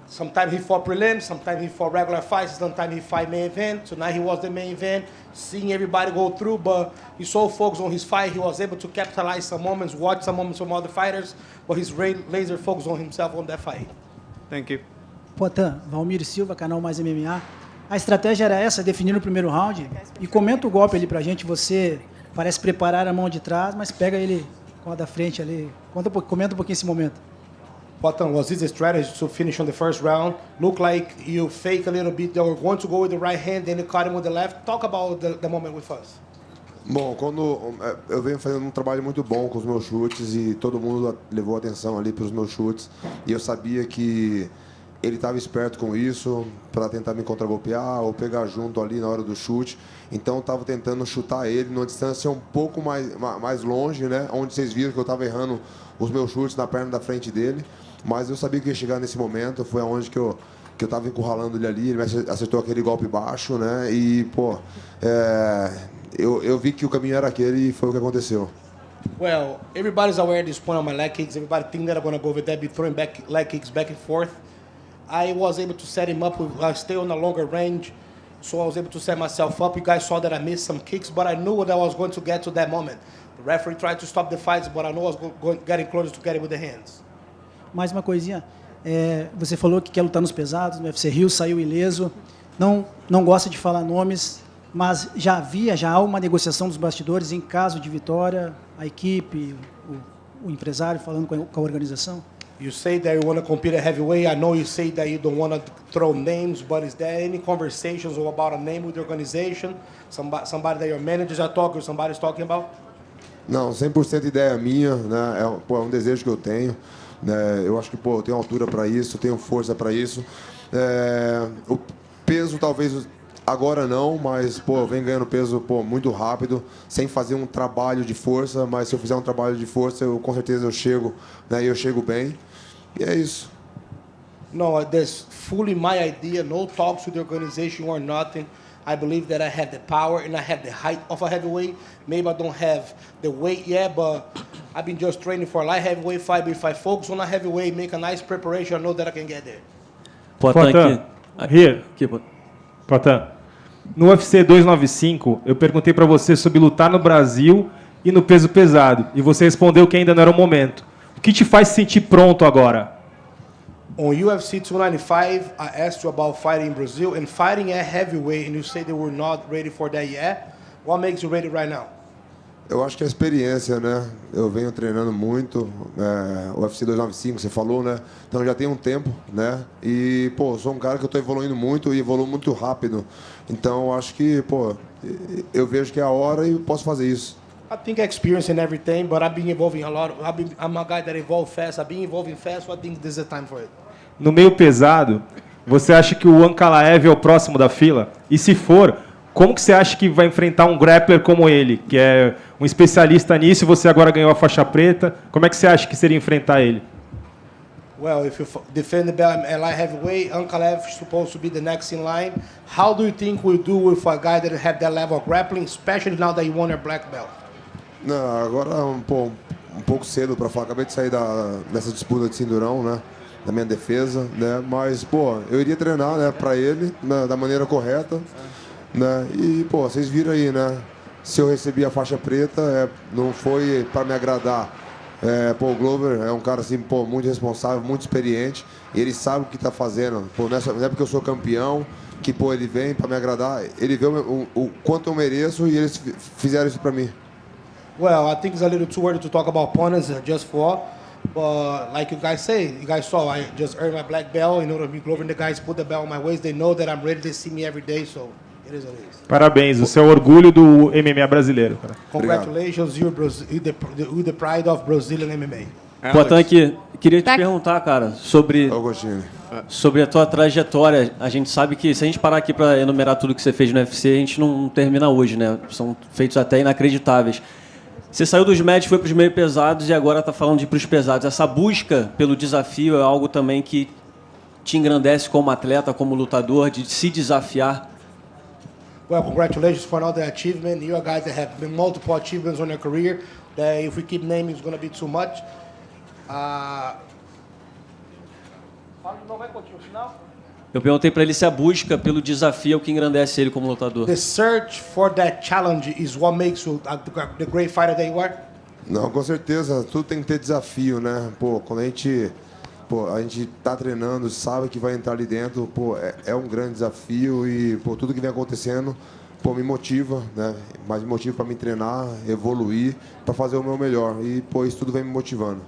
Sometimes he fought prelims, sometimes he fought regular fights, sometimes he fight main event. Tonight he was the main event, seeing everybody go through, but he's so focused on his fight, he was able to capitalize some moments, watch some moments from other fighters, but he's laser focused on himself on that fight. Thank you. Potan, Valmir Silva, canal Mais MMA. A estratégia era essa, definir no primeiro round. E comenta o golpe ali pra gente. Você parece preparar a mão de trás, mas pega ele com a da frente ali. Comenta um pouquinho esse momento. Potan, was this a strategy to finish on the first round? Look like you fake a little bit, they were going to go with the right hand, then you caught him with the left. Talk about the moment with us. Bom, quando eu venho fazendo um trabalho muito bom com os meus chutes e todo mundo levou atenção ali para os meus chutes e eu sabia que ele estava esperto com isso para tentar me contragolpear ou pegar junto ali na hora do chute. Então eu estava tentando chutar ele numa distância um pouco mais longe, né? Onde vocês viram que eu estava errando os meus chutes na perna da frente dele. Mas eu sabia que ia chegar nesse momento. Foi aonde que eu estava encurralando ele ali. Ele me acertou aquele golpe baixo, né? E, pô, eu vi que o caminho era aquele e foi o que aconteceu. Well, everybody's aware at this point of my leg kicks. Everybody think that I'm going to go over there, be throwing back leg kicks back and forth. I was able to set him up. I stay on a longer range, so I was able to set myself up. You guys saw that I missed some kicks, but I knew that I was going to get to that moment. The referee tried to stop the fights, but I knew I was getting closer to get it with the hands. Mais uma coisinha. Você falou que quer lutar nos pesados, no UFC Rio, saiu ileso. Não gosta de falar nomes, mas já há uma negociação dos bastidores em caso de vitória, a equipe, o empresário falando com a organização? You say that you want to compete at heavyweight. I know you say that you don't want to throw names, but is there any conversations about a name with the organization? Somebody that your managers are talking, or somebody's talking about? Não, 100% ideia minha, né? É um desejo que eu tenho. Eu acho que eu tenho altura para isso, tenho força para isso. O peso talvez agora não, mas eu venho ganhando peso muito rápido, sem fazer um trabalho de força, mas se eu fizer um trabalho de força, com certeza eu chego, né, e eu chego bem. E é isso. No, that's fully my idea. No talks with the organization or nothing. I believe that I have the power and I have the height of a heavyweight. Maybe I don't have the weight yet, but I've been just training for a light heavyweight fight. But if I focus on a heavyweight, make a nice preparation, I know that I can get there. Potan, here. Potan, no UFC 295, eu perguntei para você sobre lutar no Brasil e no peso pesado, e você respondeu que ainda não era o momento. O que te faz se sentir pronto agora? On UFC 295, I asked you about fighting in Brazil and fighting at heavyweight, and you said they were not ready for that yet. What makes you ready right now? Eu acho que é a experiência, né? Eu venho treinando muito, o UFC 295, você falou, né? Então já tem um tempo, né? E, sou um cara que eu estou evoluindo muito e evoluo muito rápido. Então, acho que, eu vejo que é a hora e posso fazer isso. I think experience and everything, but I've been evolving a lot. I'm a guy that evolves fast. I've been evolving fast, so I think this is the time for it. No meio pesado, você acha que o Ankalaev é o próximo da fila? E se for, como que você acha que vai enfrentar um grappler como ele, que é um especialista nisso, e você agora ganhou a faixa preta? Como é que você acha que seria enfrentar ele? Well, if you defend the belt at light heavyweight, Ankalaev is supposed to be the next in line. How do you think we'll do with a guy that have that level of grappling, especially now that you won your black belt? Não, agora um pouco cedo para falar. Acabei de sair dessa disputa de cinturão, né? Da minha defesa, né? Mas, eu iria treinar, né? Para ele, né, da maneira correta, né? E, vocês viram aí, né? Se eu recebi a faixa preta, não foi para me agradar. O Glover é um cara assim, muito responsável, muito experiente. E ele sabe o que está fazendo. Não é porque eu sou campeão que, ele vem para me agradar. Ele vê o quanto eu mereço e eles fizeram isso para mim. Well, I think it's a little too early to talk about opponents just for. But like you guys say, you guys saw, I just earned my black belt. You know, the Glover and the guys put the belt on my waist. They know that I'm ready. They see me every day, so it is what it is. Parabéns, você é o orgulho do MMA brasileiro. Cara. Congratulations, you're the pride of Brazilian MMA. Potan, queria te perguntar, cara, sobre a tua trajetória. A gente sabe que se a gente parar aqui para enumerar tudo que você fez no UFC, a gente não termina hoje, né? São feitos até inacreditáveis. Você saiu dos médios, foi para os meio pesados e agora está falando de ir para os pesados. Essa busca pelo desafio é algo também que te engrandece como atleta, como lutador, de se desafiar? Well, congratulations for another achievement. You are guys that have been multiple achievements on your career. That if we keep naming, it's going to be too much. Eu perguntei para ele se a busca pelo desafio é o que engrandece ele como lutador. The search for that challenge is what makes you the great fighter that you are. Não, com certeza, tudo tem que ter desafio, né? Pô, quando a gente tá treinando, sabe que vai entrar ali dentro, pô, é um grande desafio e, pô, tudo que vem acontecendo, pô, me motiva, né? Mas me motiva para me treinar, evoluir, para fazer o meu melhor. E, pô, isso tudo vem me motivando.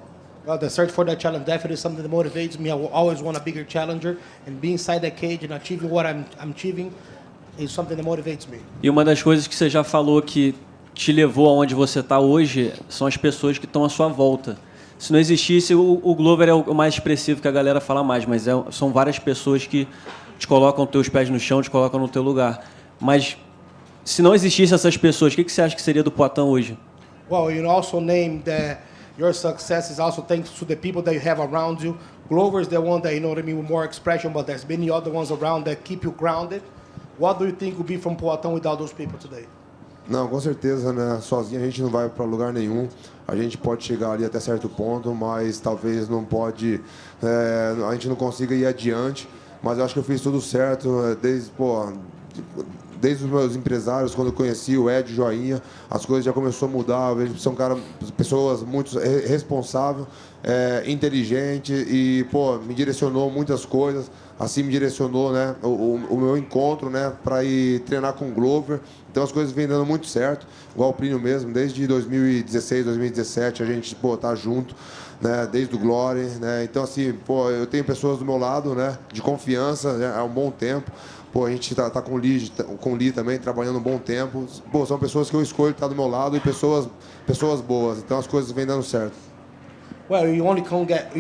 Well, the search for that challenge definitely is something that motivates me. I will always want a bigger challenger, and being inside that cage and achieving what I'm achieving is something that motivates me. E uma das coisas que você já falou que te levou aonde você está hoje são as pessoas que estão à sua volta. Se não existisse, o Glover é o mais expressivo que a galera fala mais, mas são várias pessoas que te colocam teus pés no chão, te colocam no teu lugar. Mas se não existisse essas pessoas, o que você acha que seria do Poatan hoje? Well, you also name that your success is also thanks to the people that you have around you. Glover is the one that, you know what I mean, with more expression, but there's many other ones around that keep you grounded. What do you think would be from Poatan without those people today? Não, com certeza, né? Sozinho a gente não vai para lugar nenhum. A gente pode chegar ali até certo ponto, mas talvez não pode, a gente não consiga ir adiante. Mas eu acho que eu fiz tudo certo, desde os meus empresários, quando eu conheci o Ed Joinha, as coisas já começaram a mudar. Eu vejo que são pessoas muito responsáveis, inteligente e, pô, me direcionou muitas coisas. Assim me direcionou, né, o meu encontro, né, para ir treinar com o Glover. Então as coisas vêm dando muito certo, igual o Plínio mesmo, desde 2016, 2017 a gente, pô, tá junto, né, desde o Glory, né. Então assim, pô, eu tenho pessoas do meu lado, né, de confiança, né, há um bom tempo. Pô, a gente tá com o Lee também, trabalhando um bom tempo. Pô, são pessoas que eu escolho estar do meu lado e pessoas boas. Então as coisas vêm dando certo. Well, you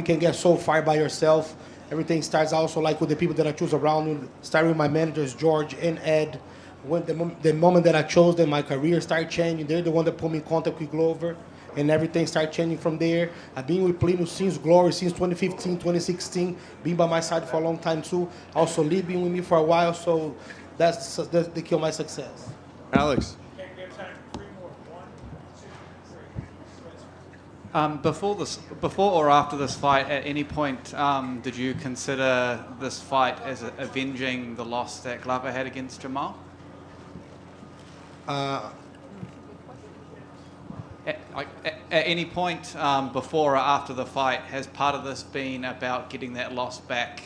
can get so far by yourself. Everything starts also like with the people that I choose around me. Starting with my managers, George and Ed. When the moment that I chose them, my career started changing. They're the one that put me in contact with Glover, and everything started changing from there. I've been with Plínio since Glory, since 2015, 2016. Been by my side for a long time too. Also, Lee been with me for a while, so that's the key of my success. Alex. Before or after this fight, at any point, did you consider this fight as avenging the loss that Glover had against Jamahal? At any point before or after the fight, has part of this been about getting that loss back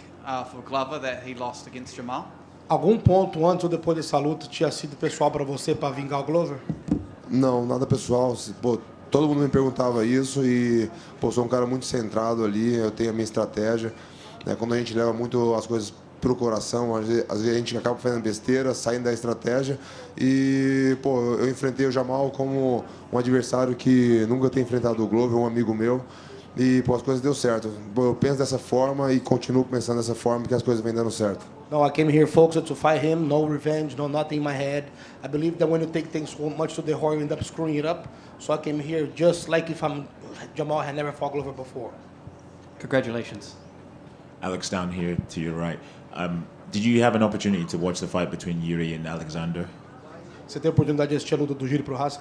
for Glover that he lost against Jamahal? Algum ponto antes ou depois dessa luta tinha sido pessoal para você para vingar o Glover? Não, nada pessoal. Pô, todo mundo me perguntava isso e, pô, sou um cara muito centrado ali, eu tenho a minha estratégia. Né? Quando a gente leva muito as coisas pro coração, às vezes a gente acaba fazendo besteira, saindo da estratégia. E, pô, eu enfrentei o Jamahal como um adversário que nunca tem enfrentado o Glover, um amigo meu. E, pô, as coisas deu certo. Pô, eu penso dessa forma e continuo pensando dessa forma que as coisas vêm dando certo. No, I came here focused to fight him, no revenge, no nothing in my head. I believe that when you take things so much to the heart, you end up screwing it up. So I came here just like if Jamahal had never fought Glover before. Congratulations. Alex down here to your right. Did you have an opportunity to watch the fight between Yuri and Alexander? Você teve a oportunidade de assistir a luta do Yuri pro Haas?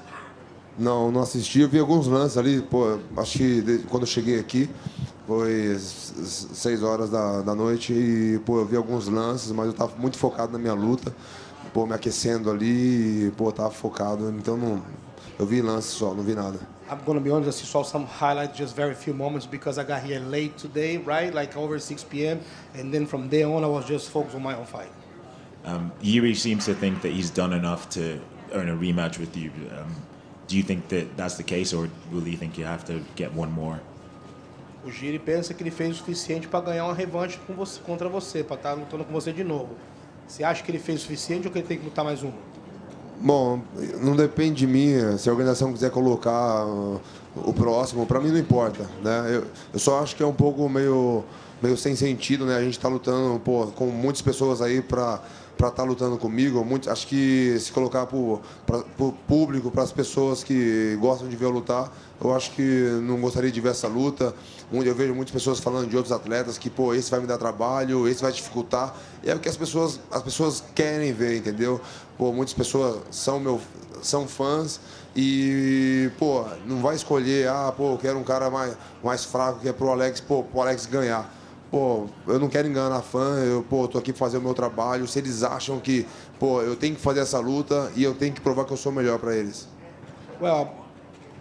Não, não assisti. Eu vi alguns lances ali. Pô, acho que quando eu cheguei aqui foi 6 horas da noite e, pô, eu vi alguns lances, mas eu tava muito focado na minha luta, pô, me aquecendo ali e, pô, tava focado. Então não, eu vi lances só, não vi nada. I'm gonna be honest, I saw some highlights, just very few moments because I got here late today, right? Like over 6 p.m. And then from there on, I was just focused on my own fight. Yuri seems to think that he's done enough to earn a rematch with you. Do you think that that's the case, or will you think you have to get one more? O Yuri pensa que ele fez o suficiente para ganhar uma revanche contra você, para estar lutando com você de novo. Você acha que ele fez o suficiente ou que ele tem que lutar mais uma? Bom, não depende de mim. Se a organização quiser colocar o próximo, para mim não importa, né? Eu só acho que é um pouco meio sem sentido, né? A gente está lutando, pô, com muitas pessoas aí para para estar lutando comigo. Acho que se colocar para o público, para as pessoas que gostam de ver eu lutar, eu acho que não gostaria de ver essa luta. Eu vejo muitas pessoas falando de outros atletas que, pô, esse vai me dar trabalho, esse vai dificultar. E é o que as pessoas querem ver, entendeu? Pô, muitas pessoas são fãs e, pô, não vai escolher, eu quero um cara mais fraco que é pro Alex ganhar. Pô, eu não quero enganar fã, tô aqui para fazer o meu trabalho. Se eles acham que, pô, eu tenho que fazer essa luta e eu tenho que provar que eu sou melhor para eles. Well,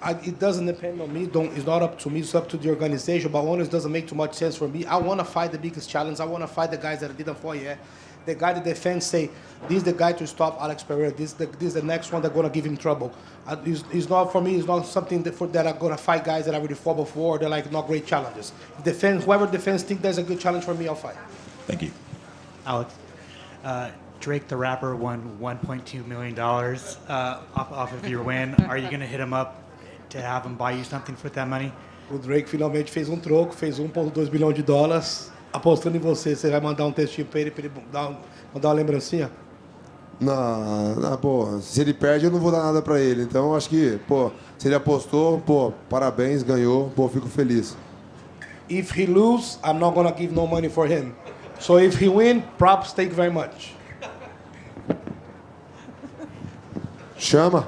it doesn't depend on me. It's not up to me. It's up to the organization. But honest, doesn't make too much sense for me. I want to fight the biggest challenge. I want to fight the guys that I didn't fight yet. The guy that defends say, this is the guy to stop Alex Pereira. This is the next one that's going to give him trouble. It's not, for me, it's not something that I'm going to fight guys that I already fought before. They're like not great challenges. Whoever defends think there's a good challenge for me, I'll fight. Thank you. Alex, Drake the rapper won $1.2 million off of your win. Are you going to hit him up to have him buy you something for that money? O Drake finalmente fez um troco, fez $1.2 bilhão de dólares. Apostando em você, você vai mandar um textinho para ele mandar uma lembrancinha? Não, pô, se ele perde eu não vou dar nada para ele. Então acho que, pô, se ele apostou, pô, parabéns, ganhou, pô, fico feliz. If he lose, I'm not gonna give no money for him. So if he win, props, thank you very much. Chama.